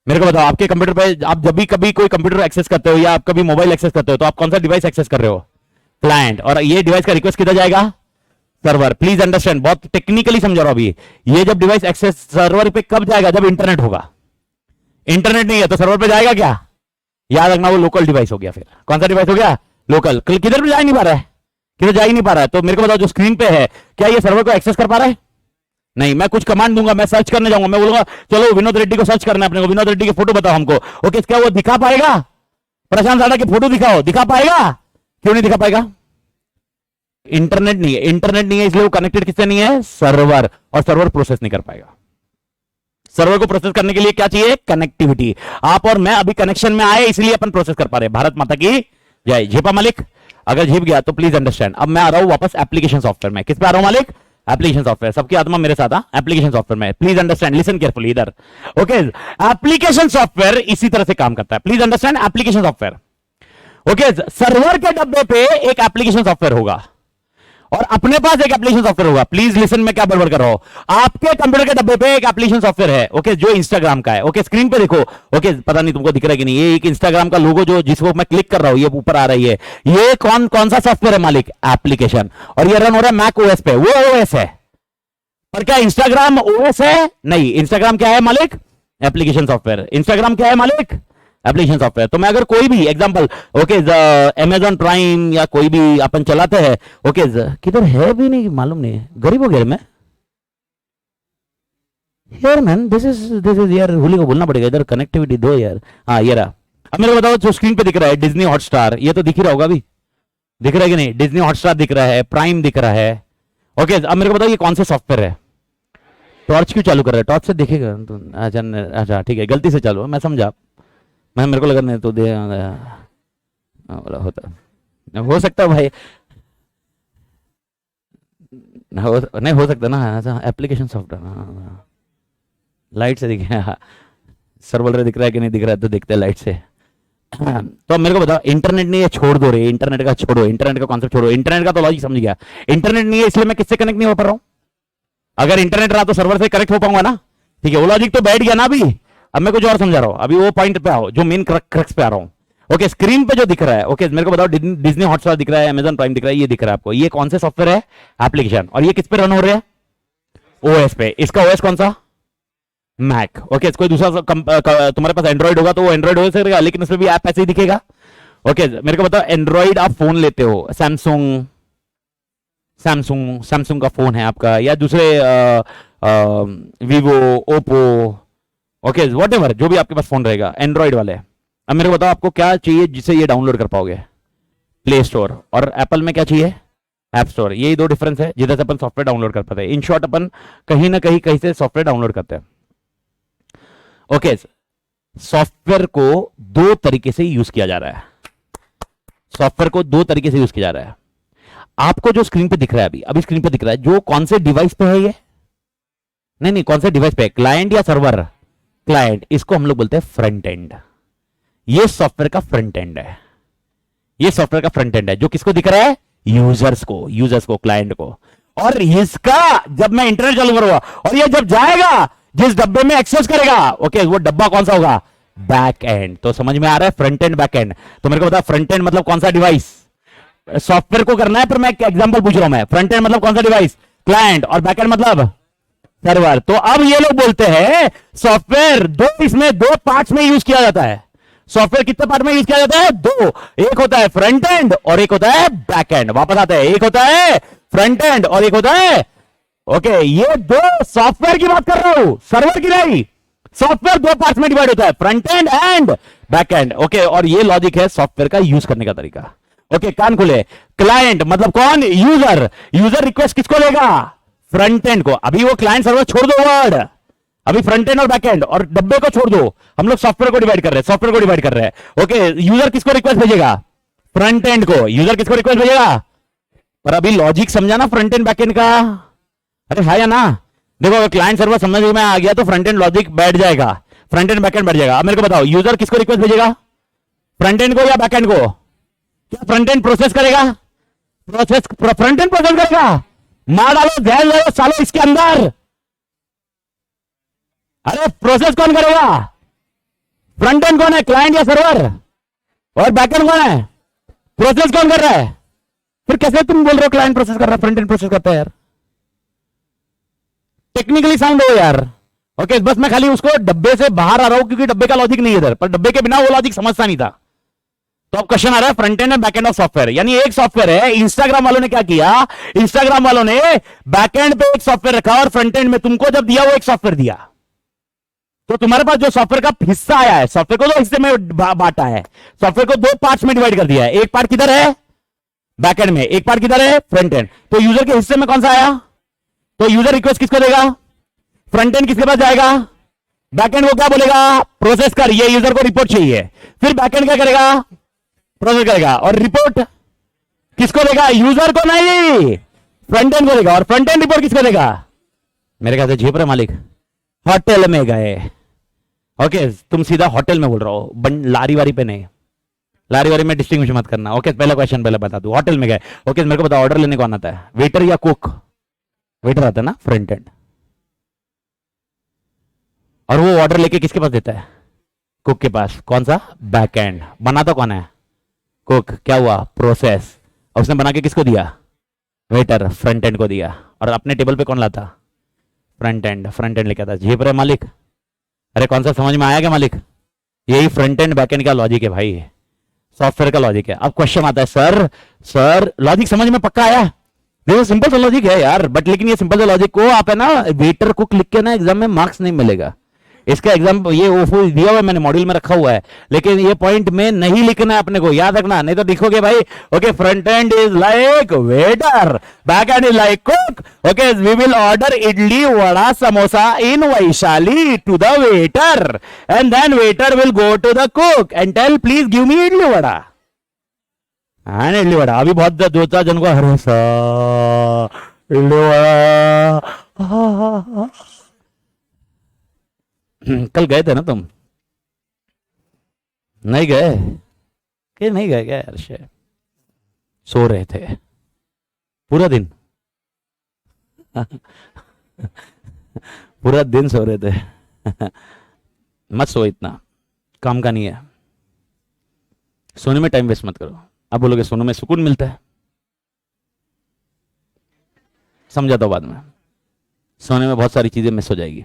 मेरे को बताओ, आपके कंप्यूटर पे आप जब भी कभी कोई कंप्यूटर एक्सेस करते हो या आप कभी मोबाइल एक्सेस करते हो तो आप कौन सा डिवाइस एक्सेस कर रहे हो? क्लाइंट, और ये डिवाइस का रिक्वेस्ट किधर जाएगा? सर्वर। प्लीज अंडरस्टैंड, बहुत टेक्निकली समझा रहा हूं अभी। ये जब डिवाइस एक्सेस सर्वर पे कब जाएगा? जब इंटरनेट होगा। इंटरनेट नहीं है तो सर्वर पे जाएगा क्या? याद रखना, वो लोकल डिवाइस हो गया। फिर कौन सा डिवाइस हो गया? लोकल। किधर भी जा ही नहीं पा रहा है, किधर जा ही नहीं पा रहा है। तो मेरे को बताओ, जो स्क्रीन पे है क्या ये सर्वर को एक्सेस कर पा रहा है? नहीं। मैं कुछ कमांड दूंगा, मैं सर्च करने जाऊंगा, मैं बोलूंगा चलो विनोद रेड्डी को सर्च करना है अपने को, विनोद रेड्डी की फोटो बताओ हमको, ओके, क्या वो दिखा पाएगा? प्रशांत साड़ा की फोटो दिखाओ, दिखा पाएगा? क्यों नहीं दिखा पाएगा? इंटरनेट नहीं है, इंटरनेट नहीं है, इसलिए वो कनेक्टेड किससे नहीं है? सर्वर। और सर्वर प्रोसेस नहीं कर पाएगा। सर्वर को प्रोसेस करने के लिए क्या चाहिए? कनेक्टिविटी। आप और मैं अभी कनेक्शन में आए इसलिए अपन प्रोसेस कर पा रहे हैं। भारत माता की जय। झेपा मालिक? अगर झेप गया तो प्लीज अंडरस्टैंड। अब मैं आ रहा हूं वापस एप्लीकेशन सॉफ्टवेयर में। किस पे आ रहा हूं मालिक? Application software. सबकी आत्मा मेरे साथ एप्लीकेशन सॉफ्टवेयर में। प्लीज अंडरस्टैंड, लिसन केयरफुली इधर, ओके। एप्लीकेशन सॉफ्टवेयर इसी तरह से काम करता है। Please understand, application software, okay. Server के डब्बे पे एक एप्लीकेशन सॉफ्टवेयर होगा और अपने पास एक एप्लीकेशन सॉफ्टवेयर होगा। प्लीज लिसन, मैं क्या बड़बड़ कर रहा हूं। आपके कंप्यूटर के डब्बे पे एक एप्लीकेशन सॉफ्टवेयर है, ओके, जो इंस्टाग्राम का है, ओके। स्क्रीन पे देखो, ओके, पता नहीं तुमको दिख रहा है कि नहीं, ये एक इंस्टाग्राम का लोगो जो जिसको मैं क्लिक कर रहा हूं, ये ऊपर आ रही है, ये कौन सा सॉफ्टवेयर है मालिक? एप्लीकेशन। और ये रन हो रहा है मैक ओएस पे। वो ओएस है, पर क्या इंस्टाग्राम ओएस है? नहीं। इंस्टाग्राम क्या है मालिक? Application software. इंस्टाग्राम क्या है मालिक? Application software. तो मैं अगर कोई भी एग्जांपल, ओके, अमेजॉन प्राइम या कोई भी अपन चलाते हैं, ओके, किधर है भी नहीं मालूम नहीं, गरीब हो गया मैं यार मैन। दिस इज यार, होली को बोलना पड़ेगा, इधर कनेक्टिविटी दो यार। हाँ ये रहा। अब मेरे को बताओ, जो स्क्रीन पे दिख रहा है डिज्नी हॉटस्टार, ये तो दिख ही रहा होगा अभी, दिख रहा है कि नहीं? डिज्नी हॉटस्टार दिख रहा है, प्राइम दिख रहा है, ओके। अब मेरे को बताओ ये कौन से सॉफ्टवेयर है? टॉर्च क्यों चालू कर रहा है? टॉर्च से देखेगा तो। अच्छा अच्छा ठीक है, गलती से चालू, मैं समझा। मैं मेरे को लगा नहीं तो दे बोला होता, हो सकता है भाई, नहीं हो सकता ना। अच्छा एप्लीकेशन सॉफ्टवेयर, लाइट से दिखे। सर बोल रहे दिख रहा है कि नहीं दिख रहा है, तो देखते हैं लाइट से। तो मेरे को बताओ, इंटरनेट नहीं है, छोड़ दो रे, इंटरनेट का छोड़ो, इंटरनेट का कॉन्सेप्ट छोड़ो, इंटरनेट का तो लॉजिक समझ गया। इंटरनेट नहीं है इसलिए मैं किससे कनेक्ट नहीं हो पा रहा हूं? अगर इंटरनेट रहा तो सर्वर से कनेक्ट हो पाऊंगा ना, ठीक है, वो लॉजिक तो बैठ गया ना अभी। अब मैं कुछ और समझा रहा हूं, अभी वो पॉइंट पे आओ जो मेन क्रक्स पे आ रहा हूं। ओके, स्क्रीन पे जो दिख रहा है, ओके मेरे को बताओ, डिज्नी हॉटस्टार दिख रहा है, अमेजन प्राइम दिख रहा है, ये दिख रहा है आपको, ये कौन से सॉफ्टवेयर है? एप्लीकेशन। और ये किस पे रन हो रहे हैं? ओएस पे। इसका ओएस कौन सा? मैक। ओके, कोई दूसरा तुम्हारे पास एंड्रॉइड होगा तो वो एंड्रॉइड ओएस रहेगा, लेकिन इसमें भी ऐप ऐसे ही दिखेगा। ओके मेरे को बताओ, एंड्रॉइड आप फोन लेते हो, सैमसंग सैमसंग का फोन है आपका, या दूसरे वीवो, ओप्पो, ओके व्हाटएवर, जो भी आपके पास फोन रहेगा एंड्रॉइड वाले। अब मेरे को बताओ आपको क्या चाहिए जिससे ये डाउनलोड कर पाओगे? Play store. और एप्पल में क्या चाहिए? App store. यही दो डिफरेंस है जिधर से अपन सॉफ्टवेयर डाउनलोड कर पाते हैं। इन शॉर्ट अपन कहीं ना कहीं से सॉफ्टवेयर डाउनलोड करते हैं। ओके, सॉफ्टवेयर को दो तरीके से यूज किया जा रहा है, सॉफ्टवेयर को दो तरीके से यूज किया जा रहा है। आपको जो स्क्रीन पे दिख रहा है, अभी स्क्रीन पे दिख रहा है, जो कौन से डिवाइस पे है ये? नहीं, कौन से डिवाइस पे? क्लाइंट या सर्वर? क्लाइंट। इसको हम लोग बोलते हैं फ्रंट एंड। ये सॉफ्टवेयर का फ्रंट एंड है, ये सॉफ्टवेयर का फ्रंट एंड है, जो किसको दिख रहा है? यूजर्स को, क्लाइंट को। और इसका जब मैं इंटरनेट चालू करूंगा और ये जब जाएगा जिस डब्बे में एक्सेस करेगा, ओके वो डब्बा कौन सा होगा? Back end. तो समझ में आ रहा है, फ्रंट एंड बैक एंड। तो मेरे को बता, फ्रंट एंड मतलब कौन सा डिवाइस? सॉफ्टवेयर को करना है, पर मैं एक एग्जांपल पूछ रहा हूं मैं। फ्रंट एंड मतलब कौन सा डिवाइस? क्लाइंट। और बैक एंड मतलब सर्वर। तो अब ये लोग बोलते हैं सॉफ्टवेयर इसमें दो पार्ट्स में यूज किया जाता है। सॉफ्टवेयर कितने पार्ट में यूज किया जाता है? दो। एक होता है फ्रंट एंड और एक होता है बैक एंड। वापस आते हैं, एक होता है फ्रंट एंड और एक होता है, ओके ये दो सॉफ्टवेयर की बात कर रहा हूं, सर्वर की नहीं। सॉफ्टवेयर दो पार्ट्स में डिवाइड होता है, front end and back end. Okay, और ये लॉजिक है सॉफ्टवेयर का यूज करने का तरीका। ओके, कान खुले। क्लाइंट मतलब कौन? यूजर। यूजर रिक्वेस्ट किसको लेगा? फ्रंट एंड को। अभी वो क्लाइंट सर्वर छोड़ दो वर्ड, अभी फ्रंट एंड और बैक एंड और डब्बे को छोड़ दो, हम लोग सॉफ्टवेयर को डिवाइड कर रहे हैं, सॉफ्टवेयर को डिवाइड कर रहे हैं। ओके, यूजर किसको रिक्वेस्ट भेजेगा? फ्रंट एंड को। यूजर किसको रिक्वेस्ट भेजेगा? पर अभी लॉजिक समझा ना फ्रंट एंड बैक एंड का? अरे है या ना? देखो, अगर क्लाइंट सर्वर समझ में आ गया तो फ्रंट एंड लॉजिक बैठ जाएगा, फ्रंट एंड बैक एंड बैठ जाएगा। अब मेरे को बताओ, यूजर किसको रिक्वेस्ट भेजेगा? फ्रंट एंड को या बैक एंड को? क्या फ्रंट एंड प्रोसेस करेगा? फ्रंट एंड प्रोसेस करेगा। मार डालो, गैस डालो सालो इसके अंदर। अरे प्रोसेस कौन करेगा? फ्रंट एंड कौन है? क्लाइंट या सर्वर? और बैक एंड कौन है? प्रोसेस कौन कर रहा है? फिर कैसे तुम बोल रहे हो क्लाइंट प्रोसेस कर रहा है, फ्रंट एंड प्रोसेस करता है? यार टेक्निकली साउंड हो यार। ओके, बस मैं खाली उसको डब्बे से बाहर आ रहा हूं क्योंकि डब्बे का लॉजिक नहीं है इधर, पर डब्बे के बिना वो लॉजिक समझता नहीं था। तो अब क्वेश्चन आ रहा है front end and back end of software. यानी एक सॉफ्टवेयर है, इंस्टाग्राम वालों ने क्या किया? इंस्टाग्राम वालों ने बैक एंड पे एक सॉफ्टवेयर रखा और फ्रंट एंड में तुमको जब दिया वो एक सॉफ्टवेयर दिया। तो तुम्हारे पास जो सॉफ्टवेयर का हिस्सा आया है, सॉफ्टवेयर को दो हिस्से में बांटा है, सॉफ्टवेयर को दो पार्ट्स में डिवाइड कर दिया है। एक पार्ट किधर है? बैक एंड में। एक पार्ट किधर है? Front end. तो यूजर के हिस्से में कौन सा आया? तो यूजर रिक्वेस्ट किसको देगा? फ्रंट एंड किसके पास जाएगा? बैक एंड को क्या बोलेगा? प्रोसेस कर, ये यूजर को रिपोर्ट चाहिए। फिर बैक एंड क्या करेगा? प्रोसेस करेगा। और रिपोर्ट किसको देगा? यूजर को नहीं, फ्रंट एंड को देगा। और फ्रंट एंड रिपोर्ट किसको देगा? मेरे ख्याल से झेप रहे मालिक, होटल में गए। ओके, तुम सीधा होटल में बोल रहा हो, लारी वारी पे नहीं, लारी वारी में डिस्टिंग्विश मत करना। ओके, पहला क्वेश्चन पहले बता दूं, होटल में गए। ओके, मेरे को बताओ ऑर्डर लेने कौन आता है? वेटर या कुक? वेटर आता है ना, फ्रंट एंड। और वो ऑर्डर लेके किसके पास देता है? कुक के पास। कौन सा? Back and. बनाता कौन है? कुक। क्या हुआ? प्रोसेस। और उसने बना के किसको दिया? वेटर, फ्रंट एंड को दिया। और अपने टेबल पे कौन लाता? Front end. फ्रंट एंड लेके आता। झेप रहे मालिक? अरे कौन सा समझ में आया क्या मालिक? यही फ्रंट एंड बैक एंड का लॉजिक है भाई, सॉफ्टवेयर का लॉजिक है। अब क्वेश्चन आता है, सर लॉजिक समझ में पक्का आया? देखो सिंपल सा लॉजिक है यार, बट लेकिन ये सिंपल सा लॉजिक को आप है ना वेटर कुक लिख के ना एग्जाम में मार्क्स नहीं मिलेगा। इसका एग्जाम ये वो दिया हुआ है, मैंने मॉड्यूल में रखा हुआ है, लेकिन ये पॉइंट में नहीं लिखना है अपने को, याद रखना, नहीं तो लिखोगे भाई okay front end is like waiter, back end is like cook. Okay we will order idli vada samosa in Vaishali to the waiter and then waiter will go to the cook and tell please give me idli vada. हाँ इडली वड़ा अभी बहुत दो चार जन को हरे सा इडली वड़ा। कल गए थे ना तुम? नहीं गए? कि नहीं गए क्या यार? सो रहे थे पूरा दिन? पूरा दिन सो रहे थे। मत सो, इतना काम का नहीं है, सोने में टाइम वेस्ट मत करो। आप बोलोगे सोने में सुकून मिलता है, समझाता हूं बाद में। सोने में बहुत सारी चीजें मिस हो जाएगी,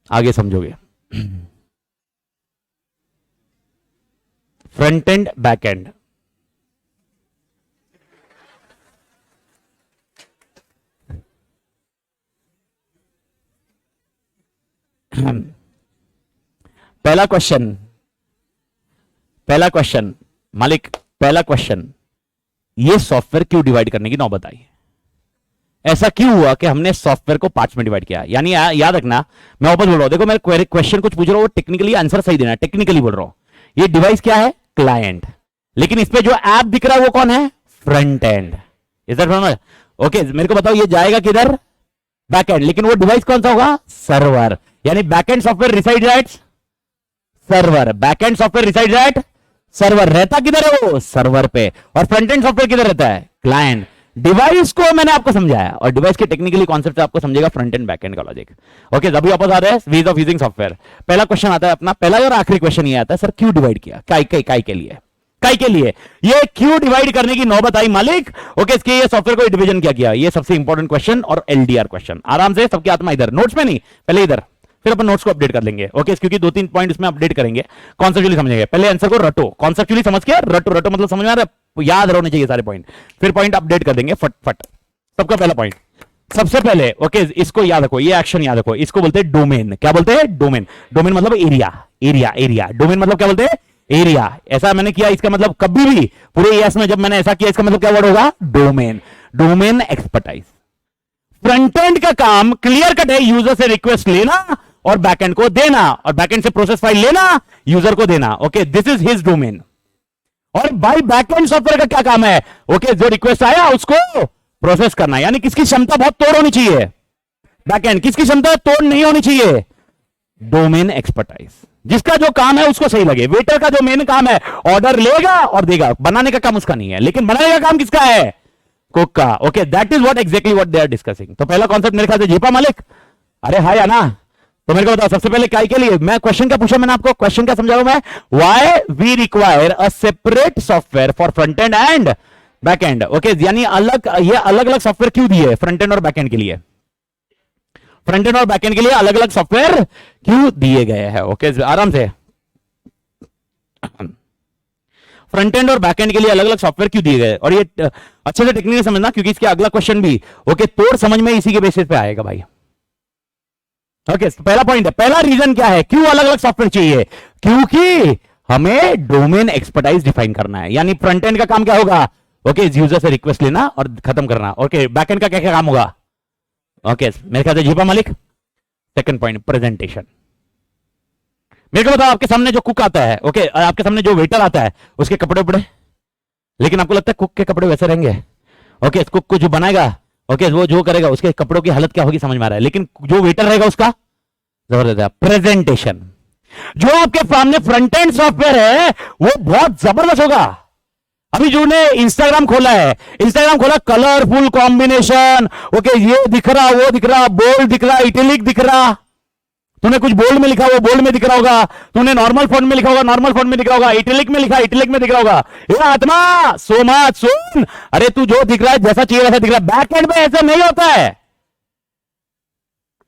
आगे समझोगे। फ्रंट एंड बैक एंड, पहला क्वेश्चन मालिक, पहला क्वेश्चन, ये सॉफ्टवेयर क्यों डिवाइड करने की नौबत आई? ऐसा क्यों हुआ कि हमने सॉफ्टवेयर को पार्ट्स में डिवाइड किया? यानी याद रखना, मैं वापस बोल रहा हूं, देखो मैं क्वेश्चन कुछ पूछ रहा हूं, टेक्निकली आंसर सही देना, टेक्निकली बोल रहा हूं। ये डिवाइस क्या है? क्लाइंट। लेकिन इस पे जो ऐप दिख रहा है वो कौन है? Front end. इधर ओके, मेरे को बताओ ये जाएगा किधर? Back end. लेकिन वो डिवाइस कौन सा होगा? सर्वर। यानी back end software reside at server, back end software reside at server. रहता किधर है वो? सर्वर पे। और फ्रंट एंड सॉफ्टवेयर किधर रहता है? क्लाइंट। डिवाइस को मैंने आपको समझाया और डिवाइस के टेक्निकली कॉन्सेप्ट आपको समझेगा फ्रंट एंड बैक एंड का लॉजिक। ओके, अभी वापस आ रहे हैं वेज ऑफ यूजिंग सॉफ्टवेयर। पहला क्वेश्चन आता है अपना, पहला और आखिरी क्वेश्चन ये आता है, सर क्यों डिवाइड किया? काय के लिए? काय के लिए ये क्यों डिवाइड करने की नौबत आई मालिक? ओके, इसके ये सॉफ्टवेयर को डिवीजन क्या किया? ये सबसे इंपॉर्टेंट क्वेश्चन और एलडीआर क्वेश्चन। आराम से सबके हाथ में, इधर नोट्स में नहीं, पहले इधर, फिर अपन नोट्स को अपडेट कर लेंगे। ओके, क्योंकि 2-3 पॉइंट इसमें अपडेट करेंगे, कॉन्सेप्चुअली समझेंगे। पहले आंसर को रटो, कॉन्सेप्चुअली समझ के रटो। रटो मतलब समझ में आ रहा है, याद रहने चाहिए सारे पॉइंट, फिर पॉइंट अपडेट कर देंगे फट। सबका पहला पॉइंट, सबसे पहले ओके इसको याद रखो, ये एक्शन याद रखो, इसको बोलते हैं डोमेन। क्या बोलते हैं? डोमेन। डोमेन मतलब एरिया। डोमेन मतलब क्या बोलते हैं? एरिया। ऐसा मैंने किया, इसका मतलब कभी भी पूरे एएस में जब मैंने ऐसा किया, इसका मतलब क्या वर्ड होगा? Domain. Domain expertise. Front end का काम क्लियर कट है, यूजर से रिक्वेस्ट लेना और बैकएंड को देना, और बैकएंड से प्रोसेस फाइल लेना, यूजर को देना। Okay, this is his domain. और बाय बैकएंड सॉफ्टवेयर का क्या काम है? ओके, जो रिक्वेस्ट आया उसको प्रोसेस करना। यानी किसकी क्षमता बहुत तोड़ होनी चाहिए? बैकएंड। किसकी क्षमता तोड़ नहीं होनी चाहिए? Domain expertise. जिसका जो काम है उसको सही लगे। वेटर का जो मेन काम है, ऑर्डर लेगा और देगा, बनाने का काम उसका नहीं है, लेकिन बनाने का काम किसका है? कुक का। Okay, that is what exactly what they are discussing. तो पहला कॉन्सेप्ट मेरे ख्याल से झेपा मालिक? अरे हाय आना। तो मेरे को बताओ सबसे पहले काय के लिए? मैं क्वेश्चन क्या पूछा मैंने आपको? क्वेश्चन क्या समझाऊं मैं? Why we require a separate software for front end and back end. Okay, यानी ये अलग अलग सॉफ्टवेयर क्यों दिए फ्रंट एंड और बैक एंड के लिए? फ्रंट एंड और बैक एंड के लिए अलग अलग सॉफ्टवेयर क्यों दिए गए हैं? ओके, आराम से, फ्रंट एंड और बैक एंड के लिए अलग अलग सॉफ्टवेयर क्यों दिए गए? और ये अच्छे से टेक्निकली समझना, क्योंकि इसके अगला क्वेश्चन भी ओके तोड़ समझ में इसी के बेसिस पे आएगा भाई। ओके, पहला पॉइंट है, पहला रीजन क्या है क्यों अलग अलग सॉफ्टवेयर चाहिए? क्योंकि हमें डोमेन एक्सपर्टाइज डिफाइन करना है। यानी फ्रंट एंड का काम क्या होगा? ओके, यूजर से रिक्वेस्ट लेना और खत्म करना। ओके, बैक एंड का क्या क्या काम होगा? ओके, मेरे ख्याल से झीपा मालिक। Second point, presentation. मेरे को बताओ, आपके सामने जो कुक आता है, ओके, आपके सामने जो वेटर आता है, उसके कपड़े उपड़े, लेकिन आपको लगता है कुक के कपड़े वैसे रहेंगे? ओके, कुक को जो बनाएगा, ओके, वो जो करेगा उसके कपड़ों की हालत क्या होगी समझ में आ रहा है, लेकिन जो वेटर रहेगा उसका जबरदस्त है प्रेजेंटेशन। जो आपके सामने फ्रंट एंड सॉफ्टवेयर है वो बहुत जबरदस्त होगा। अभी जो ने इंस्टाग्राम खोला है, इंस्टाग्राम खोला, कलरफुल कॉम्बिनेशन, ओके, ये दिख रहा, वो दिख रहा, बोल्ड दिख रहा, इटैलिक दिख रहा, तूने कुछ बोल्ड में लिखा वो बोल्ड में दिख रहा होगा, तूने नॉर्मल फॉन्ट में लिखा होगा नॉर्मल फॉन्ट में दिख रहा होगा, इटैलिक में लिखा इटैलिक में दिख रहा होगा। ये आत्मा सो मत सुन, अरे तू जो दिख रहा है जैसा चाहिए वैसा दिख रहा है। बैकएंड में ऐसा नहीं होता है।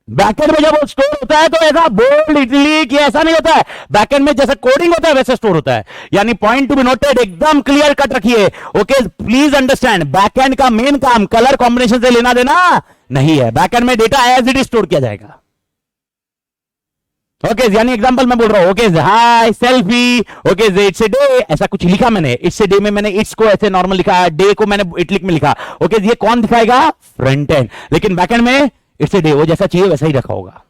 बैकएंड में जब स्टोर होता है तो ऐसा बोल्ड इटैलिक ऐसा नहीं होता है। बैकएंड में जैसा कोडिंग होता है वैसे स्टोर होता है। यानी पॉइंट टू बी नोटेड, एकदम क्लियर कट रखिए। ओके, प्लीज अंडरस्टैंड, बैकएंड का मेन काम कलर कॉम्बिनेशन से लेना देना नहीं है। बैकएंड में data as it is store किया जाएगा। ओके यानी एग्जांपल मैं बोल रहा हूं, okay hi selfie, okay it's a day, ऐसा कुछ लिखा मैंने, इट्स ए डे में मैंने इट्स को ऐसे नॉर्मल लिखा, डे को मैंने इटलिक में लिखा, ओके ये कौन दिखाएगा? Front end. लेकिन बैक एंड में इट्स ए डे वो जैसा चाहिए वैसा ही रखा होगा।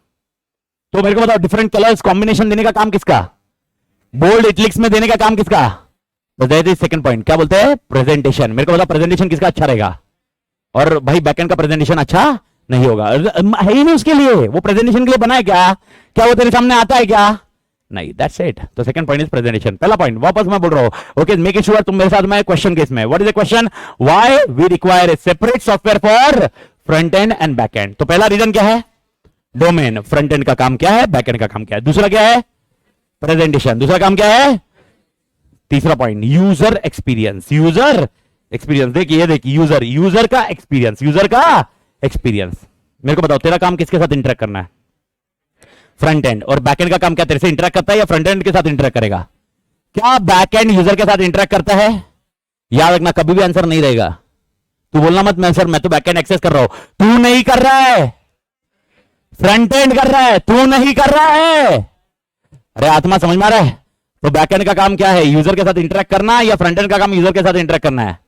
तो मेरे को बताओ डिफरेंट कलर्स कॉम्बिनेशन देने का काम किसका? बोल्ड इटलिक्स में देने का काम किसका? तो दैट इज सेकंड पॉइंट, क्या बोलते हैं? प्रेजेंटेशन। मेरे को बताओ प्रेजेंटेशन किसका अच्छा रहेगा? और भाई बैकएंड का प्रेजेंटेशन अच्छा नहीं होगा, है ही नहीं उसके लिए, वो प्रेजेंटेशन के लिए बना है क्या? क्या वो तेरे सामने आता है क्या? नहीं, दैट्स इट। तो सेकंड पॉइंट इज प्रेजेंटेशन। पहला पॉइंट वापस मैं बोल रहा हूं, ओके मेक श्योर तुम मेरे साथ में क्वेश्चन केस में। What is the question? Why we require a separate software for front end and back end? तो पहला रीजन क्या है? डोमेन। फ्रंट एंड का काम क्या है, बैक एंड का काम क्या है? दूसरा क्या है? प्रेजेंटेशन। दूसरा काम क्या है? तीसरा point user experience. User experience, देखिए देखिए यूजर का एक्सपीरियंस, यूजर का एक्सपीरियंस। मेरे को बताओ तेरा काम किसके साथ इंटरेक्ट करना है? Front end. और बैक एंड का काम क्या तेरे से इंटरेक्ट करता है या फ्रंट एंड के साथ इंटरेक्ट करेगा? क्या बैक एंड यूजर के साथ इंटरेक्ट करता है? याद रखना कभी भी आंसर नहीं रहेगा। तू बोलना मत मैं सर मैं तो बैक एंड एक्सेस कर रहा हूं। तू नहीं कर रहा है, फ्रंट एंड कर रहा है, तू नहीं कर रहा है। अरे आत्मा समझ में आ रहा है? तो बैक एंड का काम क्या है? यूजर के साथ इंटरेक्ट करना, या फ्रंट एंड का काम यूजर के साथ इंटरेक्ट करना है?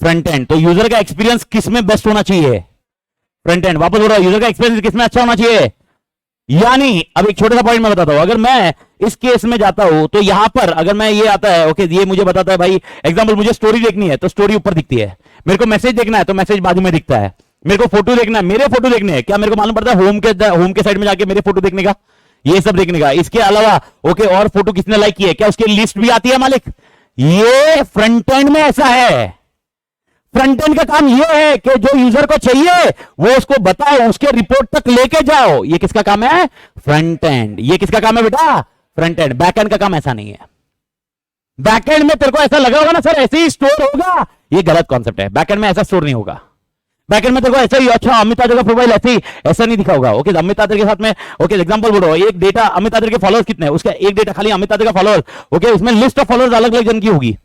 Front end. तो यूजर का एक्सपीरियंस किस में बेस्ट होना चाहिए? Front end. वापस बोल रहा हूं, यूजर का एक्सपीरियंस किस में अच्छा होना चाहिए? यानी अब एक छोटा सा पॉइंट मैं बताता हूं, अगर मैं इस केस में जाता हूं तो यहां पर अगर मैं ये आता है, ओके ये मुझे बताता है भाई एग्जांपल मुझे स्टोरी देखनी है तो स्टोरी ऊपर दिखती है, मेरे को मैसेज देखना है तो मैसेज बाजू में दिखता है, मेरे को फोटो देखना है, मेरे फोटो देखने हैं, क्या मेरे को मालूम पड़ता है होम के साइड में जाके मेरे फोटो देखने का, ये सब देखने का। इसके अलावा ओके और फोटो किसने लाइक की है, क्या उसकी लिस्ट भी आती है मालिक? ये फ्रंट एंड में ऐसा है। फ्रंट एंड का काम यह है कि जो यूजर को चाहिए वो उसको बताओ, उसके रिपोर्ट तक लेके जाओ। ये किसका काम है? Front end. ये किसका काम है बेटा? Front end. बैक एंड का काम ऐसा नहीं है। बैक एंड में तेरे को ऐसा लगा होगा ना सर ऐसे ही स्टोर होगा, ये गलत कॉन्सेप्ट है। बैक एंड में ऐसा स्टोर नहीं होगा। बैक एंड में तेरे को ऐसा ही अच्छा अमित आदर का प्रोफाइल ऐसे ही ऐसा नहीं दिखा होगा। ओके अमित आदर के साथ में ओके एग्जांपल बोलो, एक डेटा अमित आदर के फॉलोअर्स कितने हैं, उसका एक डेटा खाली अमित आदर का फॉलोअर्स, ओके उसमें लिस्ट ऑफ फॉलोअर्स अलग अलग जन की होगी,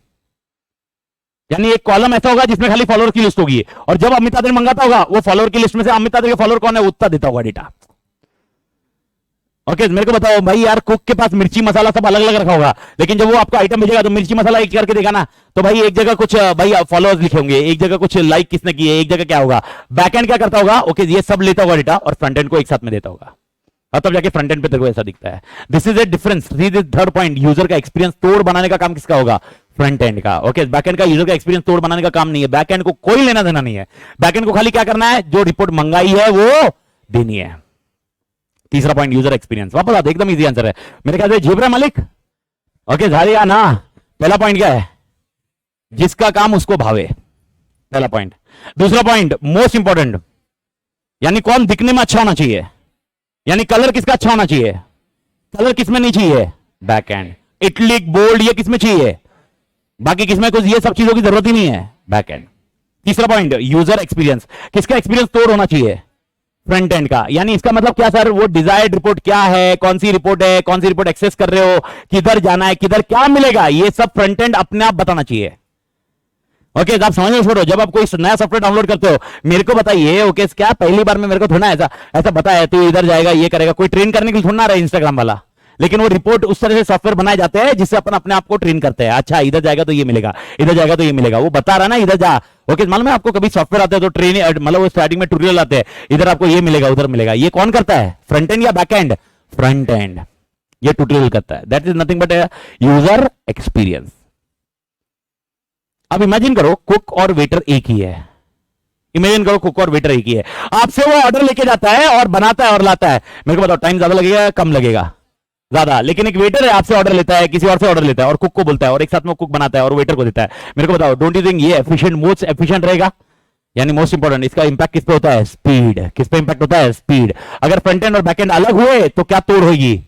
यानी एक कॉलम ऐसा होगा जिसमें खाली फॉलोअर की लिस्ट होगी, और जब अमित आदर मंगाता होगा वो फॉलोअर की लिस्ट में से अमित आदर के फॉलोअर कौन है उतना देता होगा डेटा। ओके मेरे को बताओ भाई यार कुक के पास मिर्ची मसाला सब अलग अलग रखा होगा, लेकिन जब वो आपका आइटम भेजेगा तो मिर्ची मसाला एक करके देगा ना, तो भाई एक जगह कुछ भाई फॉलोअर्स लिखे होंगे, एक जगह कुछ लाइक किसने किए, एक जगह क्या होगा। बैकएंड क्या करता होगा? ओके ये सब लेता होगा डेटा और फ्रंट एंड को एक साथ में देता होगा, और तब जाके फ्रंट एंड पे तेरे को ऐसा दिखता है। This is a difference. Third point, user का एक्सपीरियंस तोड़ बनाने का काम किसका होगा? फ्रंट एंड का। ओके बैक एंड का यूजर का एक्सपीरियंस तोड़ बनाने का काम नहीं है, बैक एंड को कोई लेना देना नहीं है। बैक एंड को खाली क्या करना है? जो रिपोर्ट मंगाई है वो देनी है। तीसरा पॉइंट यूजर एक्सपीरियंस। वापस आते एकदम इजी आंसर है मेरे ख्याल से, झेप रहा मालिक? ओके झारिया ना। पहला पॉइंट क्या है? जिसका काम उसको भावे, पहला पॉइंट। दूसरा पॉइंट मोस्ट इंपॉर्टेंट, यानी कौन दिखने में अच्छा होना चाहिए, यानी कलर किसका अच्छा होना चाहिए, कलर किसमें नहीं चाहिए? Back and. इटलिक बोल्ड ये किसमें चाहिए, बाकी किसमें कुछ ये सब चीजों की जरूरत ही नहीं है, बैक एंड। तीसरा पॉइंट यूजर एक्सपीरियंस, किसका एक्सपीरियंस तोड़ होना चाहिए? फ्रंट एंड का। यानी इसका मतलब क्या सर, वो डिजायर्ड रिपोर्ट क्या है, कौन सी रिपोर्ट है, कौन सी रिपोर्ट एक्सेस कर रहे हो, किधर जाना है, किधर क्या मिलेगा, ये सब फ्रंट एंड अपने आप बताना चाहिए। ओके आप समझ में छोड़ो, जब आप कोई नया सॉफ्टवेयर डाउनलोड करते हो मेरे को बताइए, ओके क्या पहली बार में मेरे को थोड़ा ऐसा ऐसा बताया तू इधर जाएगा ये करेगा, कोई ट्रेन करने के लिए थोड़ा ना रहा है इंस्टाग्राम वाला, लेकिन वो रिपोर्ट उस तरह से सॉफ्टवेयर बनाए जाते हैं जिससे अपन अपने आप को ट्रेन करते हैं। अच्छा इधर जाएगा तो ये मिलेगा, इधर जाएगा तो ये मिलेगा, वो बता रहा ना इधर जा। ओके मालूम है आपको, कभी सॉफ्टवेयर आते हैं तो ट्रेन मतलब वो स्टार्टिंग में ट्यूटोरियल आते हैं, इधर आपको ये मिलेगा उधर मिलेगा, ये कौन करता है? फ्रंट एंड या बैक एंड? Front end. ये ट्यूटोरियल करता है। That is nothing but user experience. अब इमेजिन करो कुक और वेटर एक ही है, इमेजिन करो कुक और वेटर एक ही है, आपसे वो ऑर्डर लेके जाता है और बनाता है और लाता है। मेरे को बताओ टाइम ज्यादा लगेगा कम लगेगा? ज्यादा। लेकिन एक वेटर है आपसे ऑर्डर लेता है, किसी और से ऑर्डर लेता है और कुक को बोलता है, और एक साथ में कुक बनाता है और वेटर को देता है। मेरे को बताओ डोंट यू थिंक ये एफिशिएंट, मोस्ट एफिशिएंट रहेगा? यानी मोस्ट इंपॉर्टेंट, इसका इंपैक्ट किस पे होता है? स्पीड। किस पे इंपैक्ट होता है? स्पीड। अगर फ्रंट एंड और बैक एंड अलग हुए तो क्या तोड़ होगी?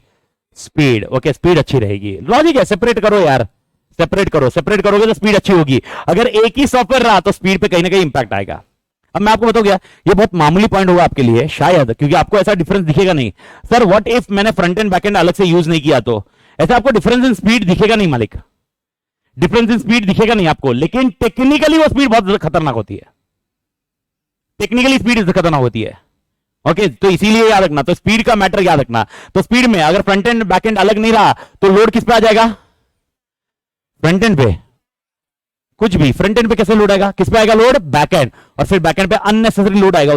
स्पीड। ओके स्पीड अच्छी रहेगी। लॉजिक है, सेपरेट करो यार, सेपरेट करो, सेपरेट करोगे तो स्पीड अच्छी होगी। अगर एक ही सॉफ्टवेयर रहा तो स्पीड पे कहीं ना कहीं इंपैक्ट आएगा। अब मैं आपको बताऊं क्या, ये बहुत मामूली पॉइंट होगा आपके लिए शायद, क्योंकि आपको ऐसा डिफरेंस दिखेगा नहीं। सर व्हाट इफ मैंने फ्रंट एंड बैक एंड अलग से यूज नहीं किया तो? ऐसा आपको डिफरेंस इन स्पीड दिखेगा नहीं मालिक, डिफरेंस इन स्पीड दिखेगा नहीं आपको, लेकिन टेक्निकली वो स्पीड बहुत खतरनाक होती है। टेक्निकली स्पीड खतरनाक होती है। ओके तो इसीलिए याद रखना, तो स्पीड का मैटर याद रखना। तो स्पीड में अगर फ्रंट एंड बैक एंड अलग नहीं रहा तो लोड किस पे आ जाएगा? फ्रंट एंड पे। कुछ भी फ्रंट एंड पे कैसे लोड आएगा? किस पे आएगा लोड? Back and. और फिर बैक एंड पे अननेसेसरी लोड आएगा।